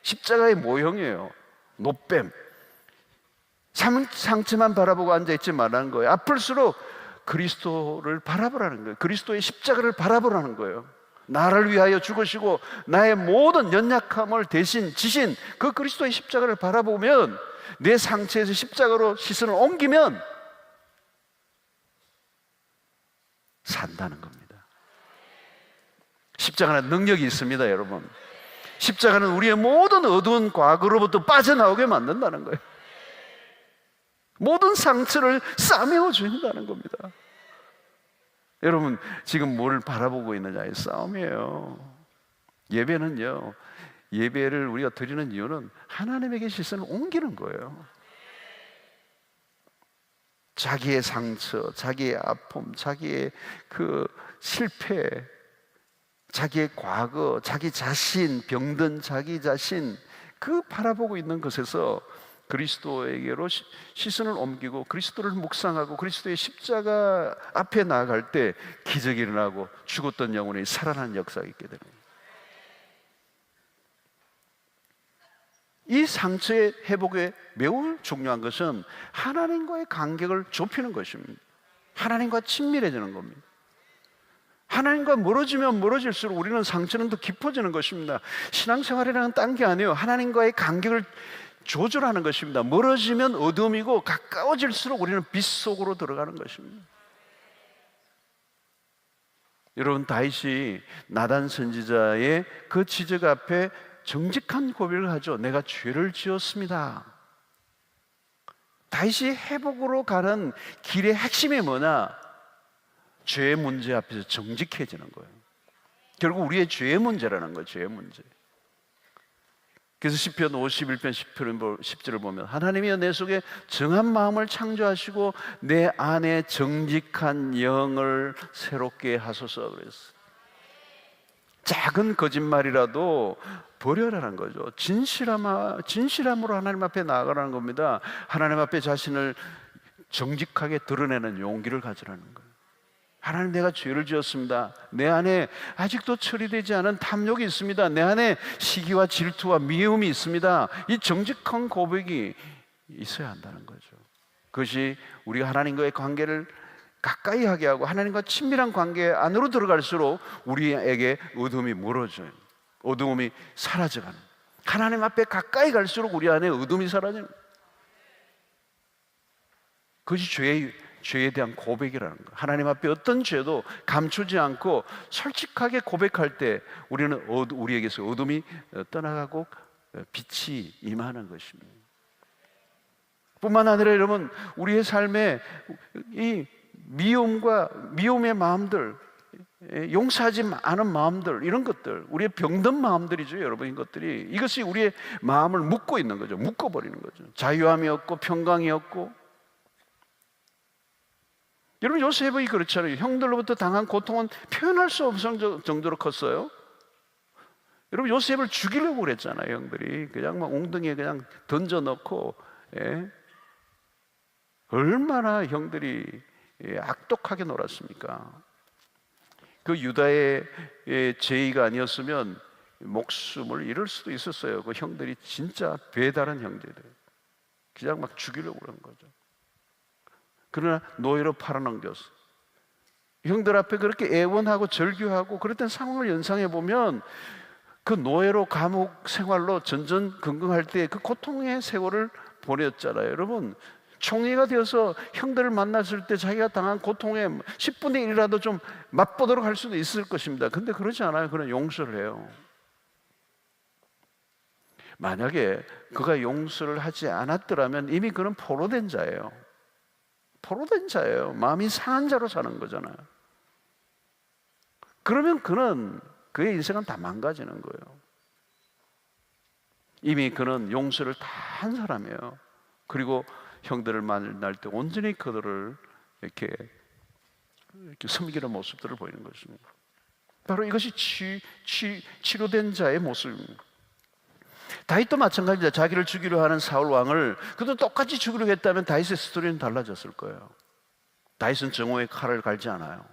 십자가의 모형이에요. 놋뱀. 상처만 바라보고 앉아있지 말라는 거예요. 아플수록 그리스도를 바라보라는 거예요. 그리스도의 십자가를 바라보라는 거예요. 나를 위하여 죽으시고 나의 모든 연약함을 대신 지신 그 그리스도의 십자가를 바라보면, 내 상처에서 십자가로 시선을 옮기면 산다는 겁니다. 십자가는 능력이 있습니다, 여러분. 십자가는 우리의 모든 어두운 과거로부터 빠져나오게 만든다는 거예요. 모든 상처를 싸매어 준다는 겁니다. 여러분, 지금 뭘 바라보고 있느냐의 싸움이에요. 예배는요, 예배를 우리가 드리는 이유는 하나님에게 시선을 옮기는 거예요. 자기의 상처, 자기의 아픔, 자기의 그 실패, 자기의 과거, 자기 자신, 병든 자기 자신, 그 바라보고 있는 것에서 그리스도에게로 시선을 옮기고 그리스도를 묵상하고 그리스도의 십자가 앞에 나아갈 때 기적이 일어나고 죽었던 영혼이 살아나는 역사가 있게 되는 거예요. 이 상처의 회복에 매우 중요한 것은 하나님과의 간격을 좁히는 것입니다. 하나님과 친밀해지는 겁니다. 하나님과 멀어지면 멀어질수록 우리는 상처는 더 깊어지는 것입니다. 신앙생활이라는 딴 게 아니에요. 하나님과의 간격을 조절하는 것입니다. 멀어지면 어둠이고 가까워질수록 우리는 빛 속으로 들어가는 것입니다. 여러분, 다윗이 나단 선지자의 그 지적 앞에 정직한 고백을 하죠. 내가 죄를 지었습니다. 다윗이 회복으로 가는 길의 핵심이 뭐냐? 죄의 문제 앞에서 정직해지는 거예요. 결국 우리의 죄의 문제라는 거예요. 죄의 문제. 그래서 시편 51편 10절을 보면 하나님이여 내 속에 정한 마음을 창조하시고 내 안에 정직한 영을 새롭게 하소서 그랬어요. 작은 거짓말이라도 버려라는 거죠. 진실함으로 하나님 앞에 나아가라는 겁니다. 하나님 앞에 자신을 정직하게 드러내는 용기를 가지라는 거예요. 하나님, 내가 죄를 지었습니다. 내 안에 아직도 처리되지 않은 탐욕이 있습니다. 내 안에 시기와 질투와 미움이 있습니다. 이 정직한 고백이 있어야 한다는 거죠. 그것이 우리가 하나님과의 관계를 가까이 하게 하고 하나님과 친밀한 관계 안으로 들어갈수록 우리에게 어둠이 멀어져요. 어둠이 사라져가는, 하나님 앞에 가까이 갈수록 우리 안에 어둠이 사라지는, 그것이 죄에 대한 고백이라는 거예요. 하나님 앞에 어떤 죄도 감추지 않고 솔직하게 고백할 때 우리는 우리에게서 어둠이 떠나가고 빛이 임하는 것입니다. 뿐만 아니라 여러분, 우리의 삶에 이 미움의 마음들, 용서하지 않은 마음들, 이런 것들, 우리의 병든 마음들이죠, 여러분. 이것이 우리의 마음을 묶고 있는 거죠. 묶어버리는 거죠. 자유함이 없고 평강이 없고. 여러분, 요셉이 그렇잖아요. 형들로부터 당한 고통은 표현할 수 없을 정도로 컸어요. 여러분, 요셉을 죽이려고 그랬잖아요. 형들이 그냥 막 웅덩이에 그냥 던져넣고, 얼마나 형들이 악독하게 놀았습니까? 그 유다의 제의가 아니었으면 목숨을 잃을 수도 있었어요. 그 형들이 진짜 배다른 형제들, 그냥 막 죽이려고 그런 거죠. 그러나 노예로 팔아넘겼어. 형들 앞에 그렇게 애원하고 절규하고 그랬던 상황을 연상해 보면 그 노예로 감옥 생활로 전전긍긍할 때 그 고통의 세월을 보냈잖아요. 여러분, 총리가 되어서 형들을 만났을 때 자기가 당한 고통의 10분의 1이라도 좀 맛보도록 할 수도 있을 것입니다. 근데 그렇지 않아요. 그는 용서를 해요. 만약에 그가 용서를 하지 않았더라면 이미 그는 포로된 자예요. 포로된 자예요. 마음이 상한 자로 사는 거잖아요. 그러면 그의 인생은 다 망가지는 거예요. 이미 그는 용서를 다 한 사람이에요. 그리고 형들을 만날 때 온전히 그들을 이렇게 섬기는 모습들을 보이는 것입니다. 바로 이것이 치료된 자의 모습입니다. 다윗도 마찬가지입니다. 자기를 죽이려 하는 사울 왕을 그도 똑같이 죽이려고 했다면 다윗의 스토리는 달라졌을 거예요. 다윗은 정오에 칼을 갈지 않아요.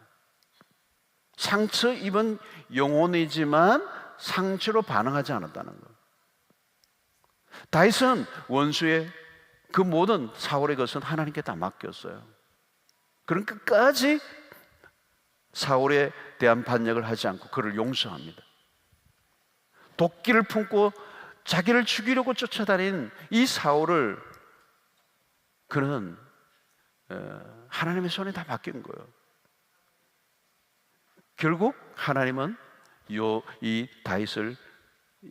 상처 입은 영혼이지만 상처로 반응하지 않았다는 거예요. 다윗은 원수의 그 모든 사울의 것은 하나님께 다 맡겼어요. 그런 끝까지 사울에 대한 반역을 하지 않고 그를 용서합니다. 도끼를 품고 자기를 죽이려고 쫓아다닌 이 사울을 그는 하나님의 손에 다 맡긴 거예요. 결국 하나님은 이 다윗을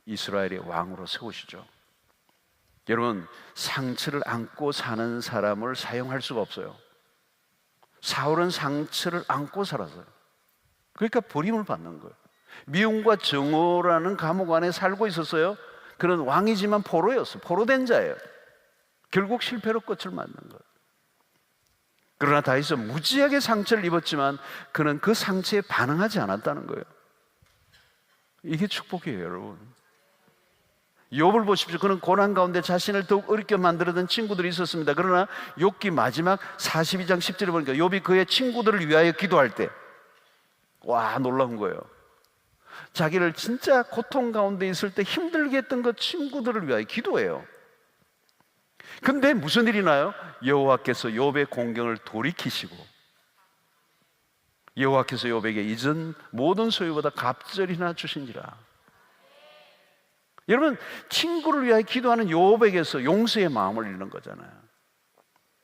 이스라엘의 왕으로 세우시죠. 여러분, 상처를 안고 사는 사람을 사용할 수가 없어요. 사울은 상처를 안고 살았어요. 그러니까 버림을 받는 거예요. 미움과 정오라는 감옥 안에 살고 있었어요. 그는 왕이지만 포로였어요. 포로된 자예요. 결국 실패로 끝을 맞는 거예요. 그러나 다윗은 무지하게 상처를 입었지만 그는 그 상처에 반응하지 않았다는 거예요. 이게 축복이에요, 여러분. 욥을 보십시오. 그는 고난 가운데 자신을 더욱 어렵게 만들었던 친구들이 있었습니다. 그러나 욥기 마지막 42장 10절에 보니까 욥이 그의 친구들을 위하여 기도할 때, 와, 놀라운 거예요. 자기를 진짜 고통 가운데 있을 때 힘들게 했던 그 친구들을 위하여 기도해요. 근데 무슨 일이 나요? 여호와께서 욥의 공경을 돌이키시고 여호와께서 욥에게 잊은 모든 소유보다 갑절이나 주신지라. 여러분, 친구를 위하여 기도하는 욥에게서 용서의 마음을 잃는 거잖아요.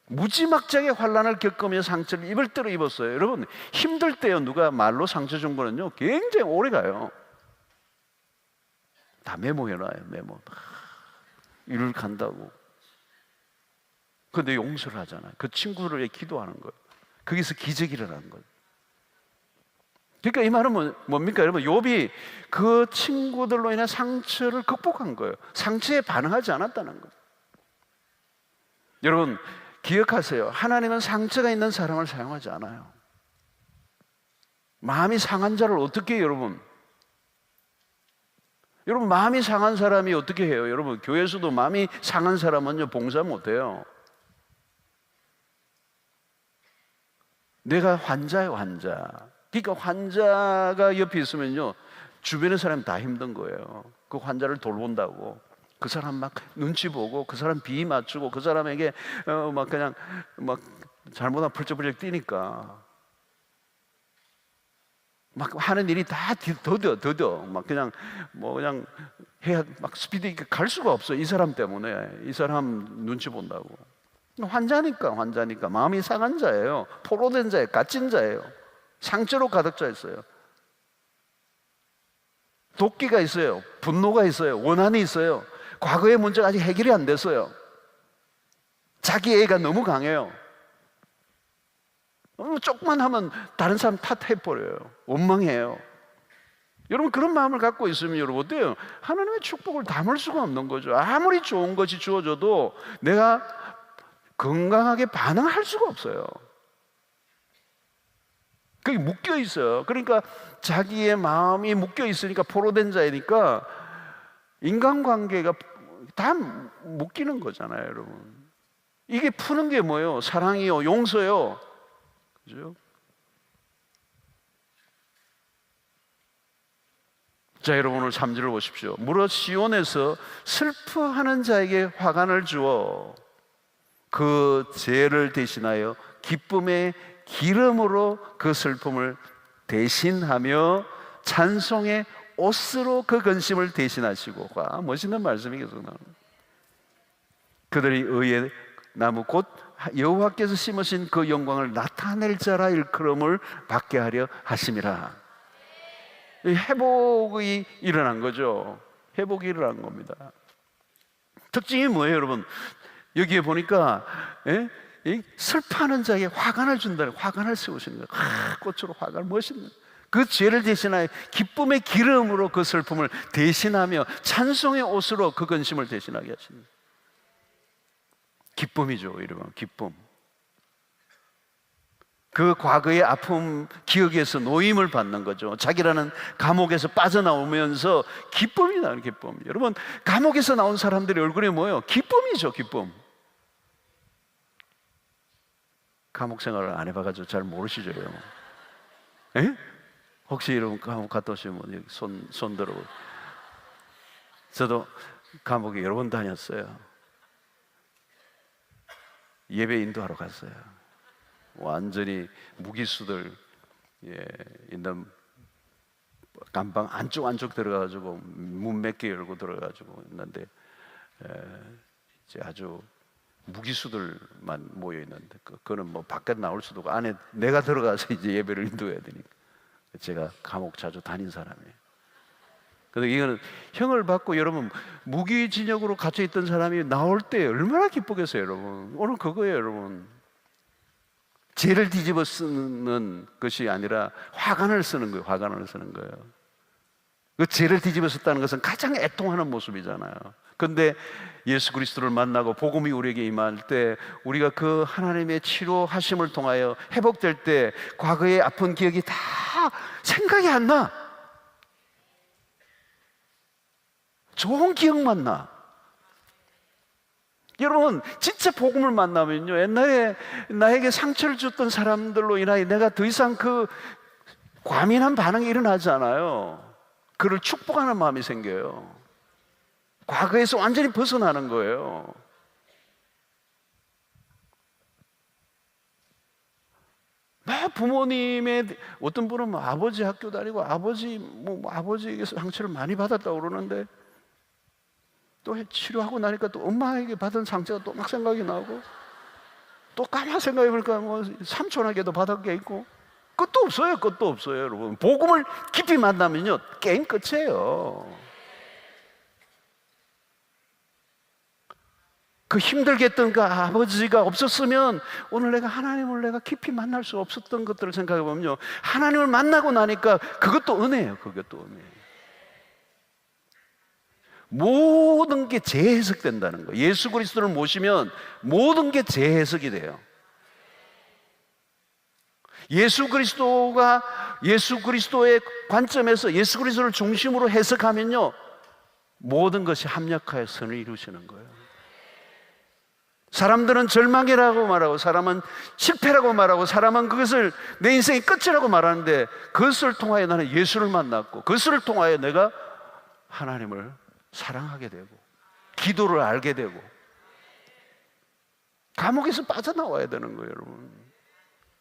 무지막지하게 환난을 겪으며 상처를 입을 대로 입었어요. 여러분, 힘들 때요, 누가 말로 상처 준 거는요 굉장히 오래 가요. 다 메모해놔요. 메모. 일을 간다고. 근데 용서를 하잖아요. 그 친구들을 위해 기도하는 거예요. 거기서 기적이 일어나는 거예요. 그러니까 이 말은 뭡니까? 여러분, 욥이 그 친구들로 인한 상처를 극복한 거예요. 상처에 반응하지 않았다는 거예요. 여러분, 기억하세요. 하나님은 상처가 있는 사람을 사용하지 않아요. 마음이 상한 자를 어떻게 해요, 여러분? 여러분, 마음이 상한 사람이 어떻게 해요? 여러분, 교회에서도 마음이 상한 사람은요 봉사 못해요. 내가 환자예요, 환자. 그러니까 환자가 옆에 있으면요 주변의 사람이 다 힘든 거예요. 그 환자를 돌본다고 그 사람 막 눈치 보고 그 사람 비위 맞추고 그 사람에게 막 그냥 막 잘못하면 펄쩍펄쩍 뛰니까 막 하는 일이 다 더뎌 막 그냥 뭐 그냥 해야 막 스피드 있게 갈 수가 없어. 이 사람 때문에. 이 사람 눈치 본다고. 환자니까 마음이 상한 자예요. 포로된 자예요. 갇힌 자예요. 상처로 가득 차 있어요. 도끼가 있어요. 분노가 있어요. 원한이 있어요. 과거의 문제가 아직 해결이 안 됐어요. 자기 애가 너무 강해요. 조금만 하면 다른 사람 탓해버려요. 원망해요. 여러분, 그런 마음을 갖고 있으면 여러분 어때요? 하나님의 축복을 담을 수가 없는 거죠. 아무리 좋은 것이 주어져도 내가 건강하게 반응할 수가 없어요. 그게 묶여 있어요. 그러니까 자기의 마음이 묶여 있으니까 포로된 자이니까 인간관계가 다 묶이는 거잖아요, 여러분. 이게 푸는 게 뭐예요? 사랑이요, 용서요. 그죠? 자, 여러분 오늘 3절을 보십시오. 무릇 시온에서 슬퍼하는 자에게 화관을 주어 그 죄를 대신하여 기쁨의 기름으로 그 슬픔을 대신하며 찬송의 옷으로 그 근심을 대신하시고. 멋있는 말씀이겠습니다. 그들이 의의 나무 곧 여호와께서 심으신 그 영광을 나타낼 자라 일컬음을 받게 하려 하심이라. 회복이 일어난 거죠. 회복이 일어난 겁니다. 특징이 뭐예요, 여러분? 여기에 보니까 슬퍼하는 자에게 화관을 준다는, 화관을 세우시는 거예요. 꽃으로 화관, 멋있는. 그 죄를 대신하여 기쁨의 기름으로 그 슬픔을 대신하며 찬송의 옷으로 그 근심을 대신하게 하십니다. 기쁨이죠, 여러분. 기쁨. 그 과거의 아픔 기억에서 노임을 받는 거죠. 자기라는 감옥에서 빠져나오면서 기쁨이 나는 기쁨. 여러분, 감옥에서 나온 사람들의 얼굴이 뭐예요? 기쁨이죠, 기쁨. 감옥 생활을 안 해봐가지고 잘 모르시죠, 여러분? 에? 혹시 여러분 감옥 갔다 오시면 여기 손 들어. 저도 감옥에 여러 번 다녔어요. 예배 인도하러 갔어요. 완전히 무기수들 있는 감방 안쪽 들어가가지고 문 몇 개 열고 들어가가지고 있는데 이제 아주 무기수들만 모여 있는데 그거는 뭐 밖에 나올 수도 없고 안에 내가 들어가서 이제 예배를 인도해야 되니까 제가 감옥 자주 다닌 사람이에요. 근데 이거는 형을 받고 여러분 무기징역으로 갇혀 있던 사람이 나올 때 얼마나 기쁘겠어요, 여러분. 오늘 그거예요, 여러분. 죄를 뒤집어 쓰는 것이 아니라 화관을 쓰는 거예요. 화관을 쓰는 거예요. 그 죄를 뒤집어 썼다는 것은 가장 애통하는 모습이잖아요. 그런데 예수 그리스도를 만나고 복음이 우리에게 임할 때 우리가 그 하나님의 치료하심을 통하여 회복될 때 과거의 아픈 기억이 다 생각이 안 나. 좋은 기억만 나. 여러분 진짜 복음을 만나면요, 옛날에 나에게 상처를 줬던 사람들로 인하여 내가 더 이상 그 과민한 반응이 일어나지 않아요. 그를 축복하는 마음이 생겨요. 과거에서 완전히 벗어나는 거예요. 부모님의 어떤 분은 아버지 학교 다니고 아버지에게서 상처를 많이 받았다고 그러는데 또 치료하고 나니까 또 엄마에게 받은 상처가 또 막 생각이 나고 또 가만 생각해 보니까 삼촌에게도 받은 게 있고 끝도 없어요. 끝도 없어요, 여러분. 복음을 깊이 만나면요 게임 끝이에요. 그 힘들게 했던 그 아버지가 없었으면 오늘 하나님을 깊이 만날 수 없었던 것들을 생각해 보면요, 하나님을 만나고 나니까 그것도 은혜예요. 그것도 은혜예요. 모든 게 재해석된다는 거예요. 예수 그리스도를 모시면 모든 게 재해석이 돼요. 예수 그리스도의 관점에서 예수 그리스도를 중심으로 해석하면요 모든 것이 합력하여 선을 이루시는 거예요. 사람들은 절망이라고 말하고 사람은 실패라고 말하고 사람은 그것을 내 인생의 끝이라고 말하는데 그것을 통하여 나는 예수를 만났고 그것을 통하여 내가 하나님을 사랑하게 되고 기도를 알게 되고 감옥에서 빠져나와야 되는 거예요, 여러분.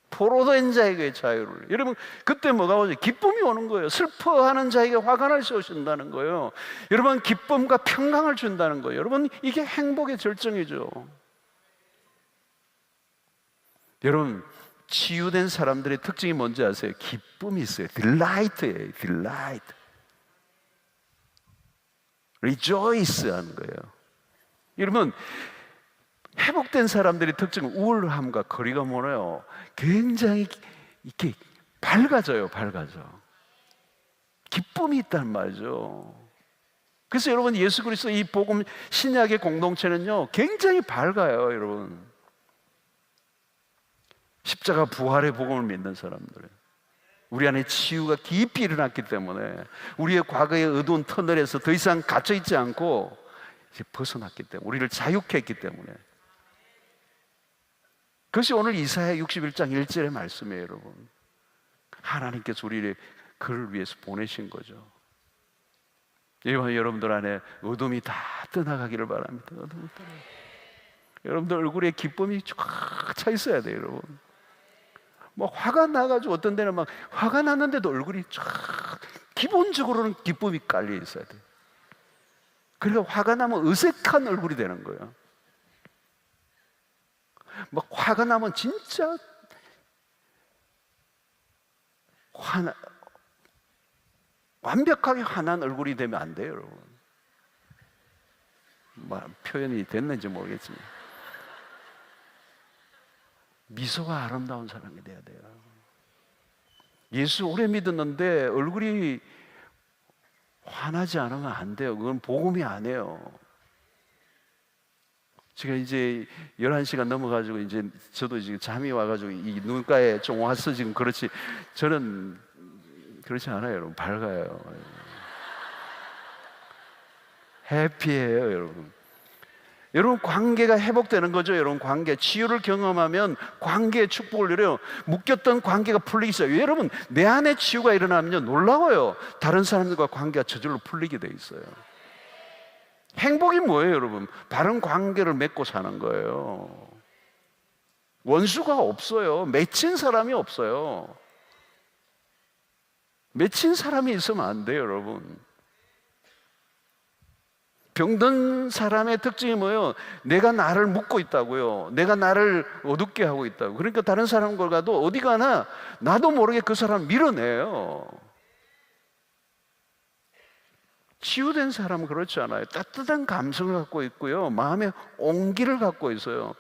포로된 자에게 자유를. 여러분 그때 뭐가 오죠? 기쁨이 오는 거예요. 슬퍼하는 자에게 화관을 씌우신다는 거예요. 여러분 기쁨과 평강을 준다는 거예요. 여러분 이게 행복의 절정이죠. 여러분 치유된 사람들의 특징이 뭔지 아세요? 기쁨이 있어요. 딜라이트예요. 딜라이트. rejoice 하는 거예요. 여러분 회복된 사람들의 특징은 우울함과 거리가 멀어요. 굉장히 이렇게 밝아져요. 밝아져. 기쁨이 있단 말이죠. 그래서 여러분 예수 그리스도 이 복음 신약의 공동체는요 굉장히 밝아요, 여러분. 십자가 부활의 복음을 믿는 사람들, 우리 안에 치유가 깊이 일어났기 때문에 우리의 과거의 어두운 터널에서 더 이상 갇혀 있지 않고 이제 벗어났기 때문에 우리를 자유케 했기 때문에 그것이 오늘 이사야 61장 1절의 말씀이에요, 여러분. 하나님께서 우리를 그를 위해서 보내신 거죠. 여러분들 안에 어둠이 다 떠나가기를 바랍니다. 어둠이 떠나. 여러분들 얼굴에 기쁨이 쫙 차 있어야 돼요, 여러분. 화가 나가지고 어떤 데는 막 화가 났는데도 얼굴이 쫙 기본적으로는 기쁨이 깔려 있어야 돼요. 그러니까 화가 나면 어색한 얼굴이 되는 거예요. 화가 나면 진짜 완벽하게 화난 얼굴이 되면 안 돼요, 여러분. 표현이 됐는지 모르겠지만 미소가 아름다운 사람이 돼야 돼요. 예수 오래 믿었는데 얼굴이 화나지 않으면 안 돼요. 그건 복음이 아니에요. 제가 이제 11시가 넘어가지고 이제 저도 지금 잠이 와가지고 이 눈가에 좀 와서 지금 그렇지, 저는 그렇지 않아요, 여러분. 밝아요. 해피해요, 여러분. 여러분 관계가 회복되는 거죠. 여러분 관계 치유를 경험하면 관계의 축복을 누려요. 묶였던 관계가 풀리기 시작해요. 여러분 내 안에 치유가 일어나면요 놀라워요. 다른 사람들과 관계가 저절로 풀리게 돼 있어요. 행복이 뭐예요, 여러분? 바른 관계를 맺고 사는 거예요. 원수가 없어요. 맺힌 사람이 없어요. 맺힌 사람이 있으면 안 돼요, 여러분. 병든 사람의 특징이 뭐예요? 내가 나를 묶고 있다고요. 내가 나를 어둡게 하고 있다고. 그러니까 다른 사람과 가도 어디 가나 나도 모르게 그 사람 밀어내요. 치유된 사람은 그렇지 않아요. 따뜻한 감성을 갖고 있고요, 마음의 온기를 갖고 있어요.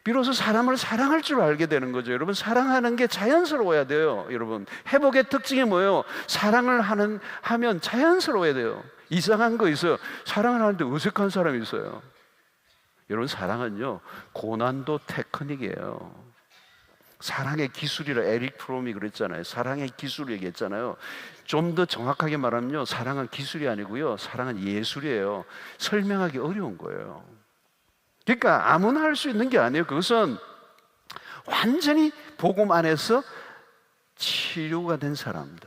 비로소 사람을 사랑할 줄 알게 되는 거죠. 여러분, 사랑하는 게 자연스러워야 돼요. 여러분, 회복의 특징이 뭐예요? 사랑을 하면 자연스러워야 돼요. 이상한 거 있어요. 사랑을 하는데 어색한 사람이 있어요. 여러분, 사랑은요, 고난도 테크닉이에요. 사랑의 기술이라 에릭 프롬이 그랬잖아요. 사랑의 기술 얘기했잖아요. 좀 더 정확하게 말하면요, 사랑은 기술이 아니고요, 사랑은 예술이에요. 설명하기 어려운 거예요. 그러니까 아무나 할 수 있는 게 아니에요. 그것은 완전히 복음 안에서 치유가 된 사람들,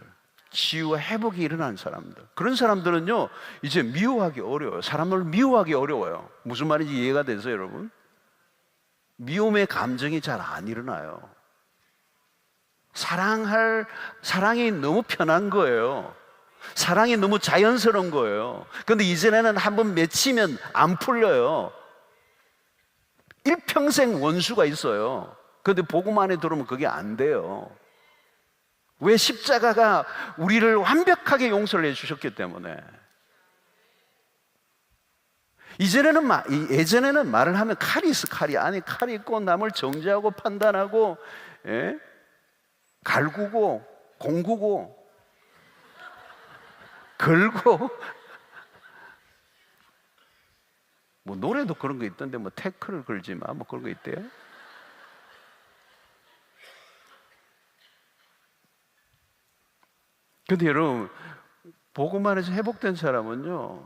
치유와 회복이 일어난 사람들, 그런 사람들은요 이제 미워하기 어려워요. 사람을 미워하기 어려워요. 무슨 말인지 이해가 되세요, 여러분? 미움의 감정이 잘 안 일어나요. 사랑이 너무 편한 거예요. 사랑이 너무 자연스러운 거예요. 그런데 이전에는 한번 맺히면 안 풀려요. 일평생 원수가 있어요. 그런데 복음 안에 들어오면 그게 안 돼요. 왜? 십자가가 우리를 완벽하게 용서를 해주셨기 때문에. 예전에는 말을 하면 칼이 있어. 칼이 있고 남을 정죄하고 판단하고, 예? 갈구고 공구고 걸고, 뭐 노래도 그런 거 있던데, 뭐 태클을 걸지 마, 뭐 그런 거 있대요. 근데 여러분, 복음 안에서 회복된 사람은요,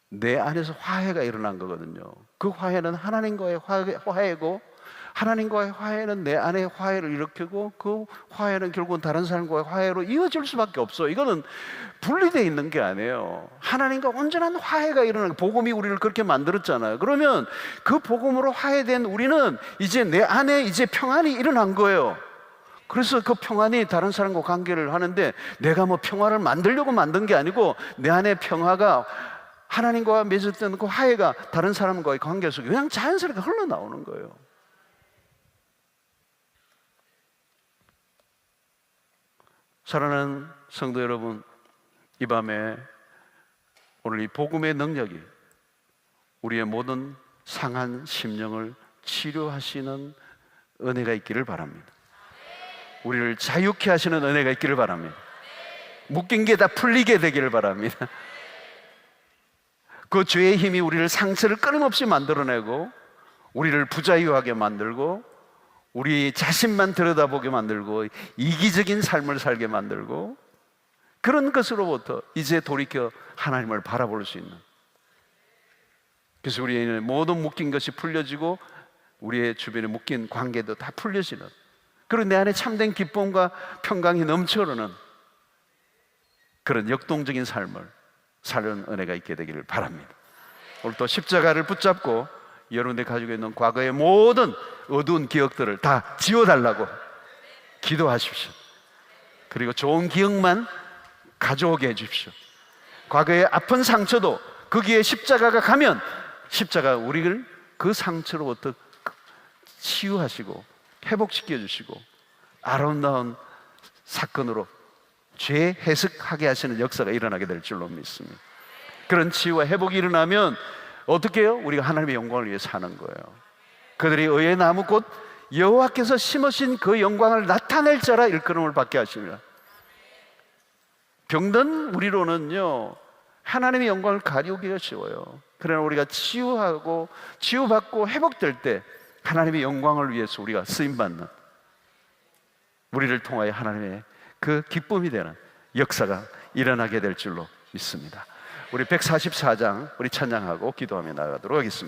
내 안에서 화해가 일어난 거거든요. 그 화해는 하나님과의 화해고, 하나님과의 화해는 내 안에 화해를 일으키고, 그 화해는 결국은 다른 사람과의 화해로 이어질 수밖에 없어요. 이거는 분리되어 있는 게 아니에요. 하나님과 온전한 화해가 일어나는, 복음이 우리를 그렇게 만들었잖아요. 그러면 그 복음으로 화해된 우리는 이제 내 안에 이제 평안이 일어난 거예요. 그래서 그 평안이 다른 사람과 관계를 하는데, 내가 뭐 평화를 만들려고 만든 게 아니고, 내 안에 평화가, 하나님과 맺었던 그 화해가 다른 사람과의 관계 속에 그냥 자연스럽게 흘러나오는 거예요. 사랑하는 성도 여러분, 이 밤에 오늘 이 복음의 능력이 우리의 모든 상한 심령을 치료하시는 은혜가 있기를 바랍니다. 우리를 자유케 하시는 은혜가 있기를 바랍니다. 묶인 게 다 풀리게 되기를 바랍니다. 그 죄의 힘이 우리를 상처를 끊임없이 만들어내고, 우리를 부자유하게 만들고, 우리 자신만 들여다보게 만들고, 이기적인 삶을 살게 만들고, 그런 것으로부터 이제 돌이켜 하나님을 바라볼 수 있는, 그래서 우리의 모든 묶인 것이 풀려지고 우리의 주변에 묶인 관계도 다 풀려지는, 그리고 내 안에 참된 기쁨과 평강이 넘쳐 흐르는 그런 역동적인 삶을 사는 은혜가 있게 되기를 바랍니다. 오늘 또 십자가를 붙잡고 여러분들이 가지고 있는 과거의 모든 어두운 기억들을 다 지워달라고 기도하십시오. 그리고 좋은 기억만 가져오게 해주십시오. 과거의 아픈 상처도 거기에 십자가가 가면, 십자가 우리를 그 상처로부터 치유하시고 회복시켜 주시고 아름다운 사건으로 죄 해석하게 하시는 역사가 일어나게 될 줄로 믿습니다. 그런 치유와 회복이 일어나면 어떻게 해요? 우리가 하나님의 영광을 위해 사는 거예요. 그들이 의의 나무 곧 여호와께서 심으신 그 영광을 나타낼 자라 일컬음을 받게 하십니다. 병든 우리로는요, 하나님의 영광을 가리우기가 쉬워요. 그러나 우리가 치유받고 회복될 때 하나님의 영광을 위해서 우리가 쓰임받는, 우리를 통하여 하나님의 그 기쁨이 되는 역사가 일어나게 될 줄로 믿습니다. 우리 144장 우리 찬양하고 기도하며 나가도록 하겠습니다.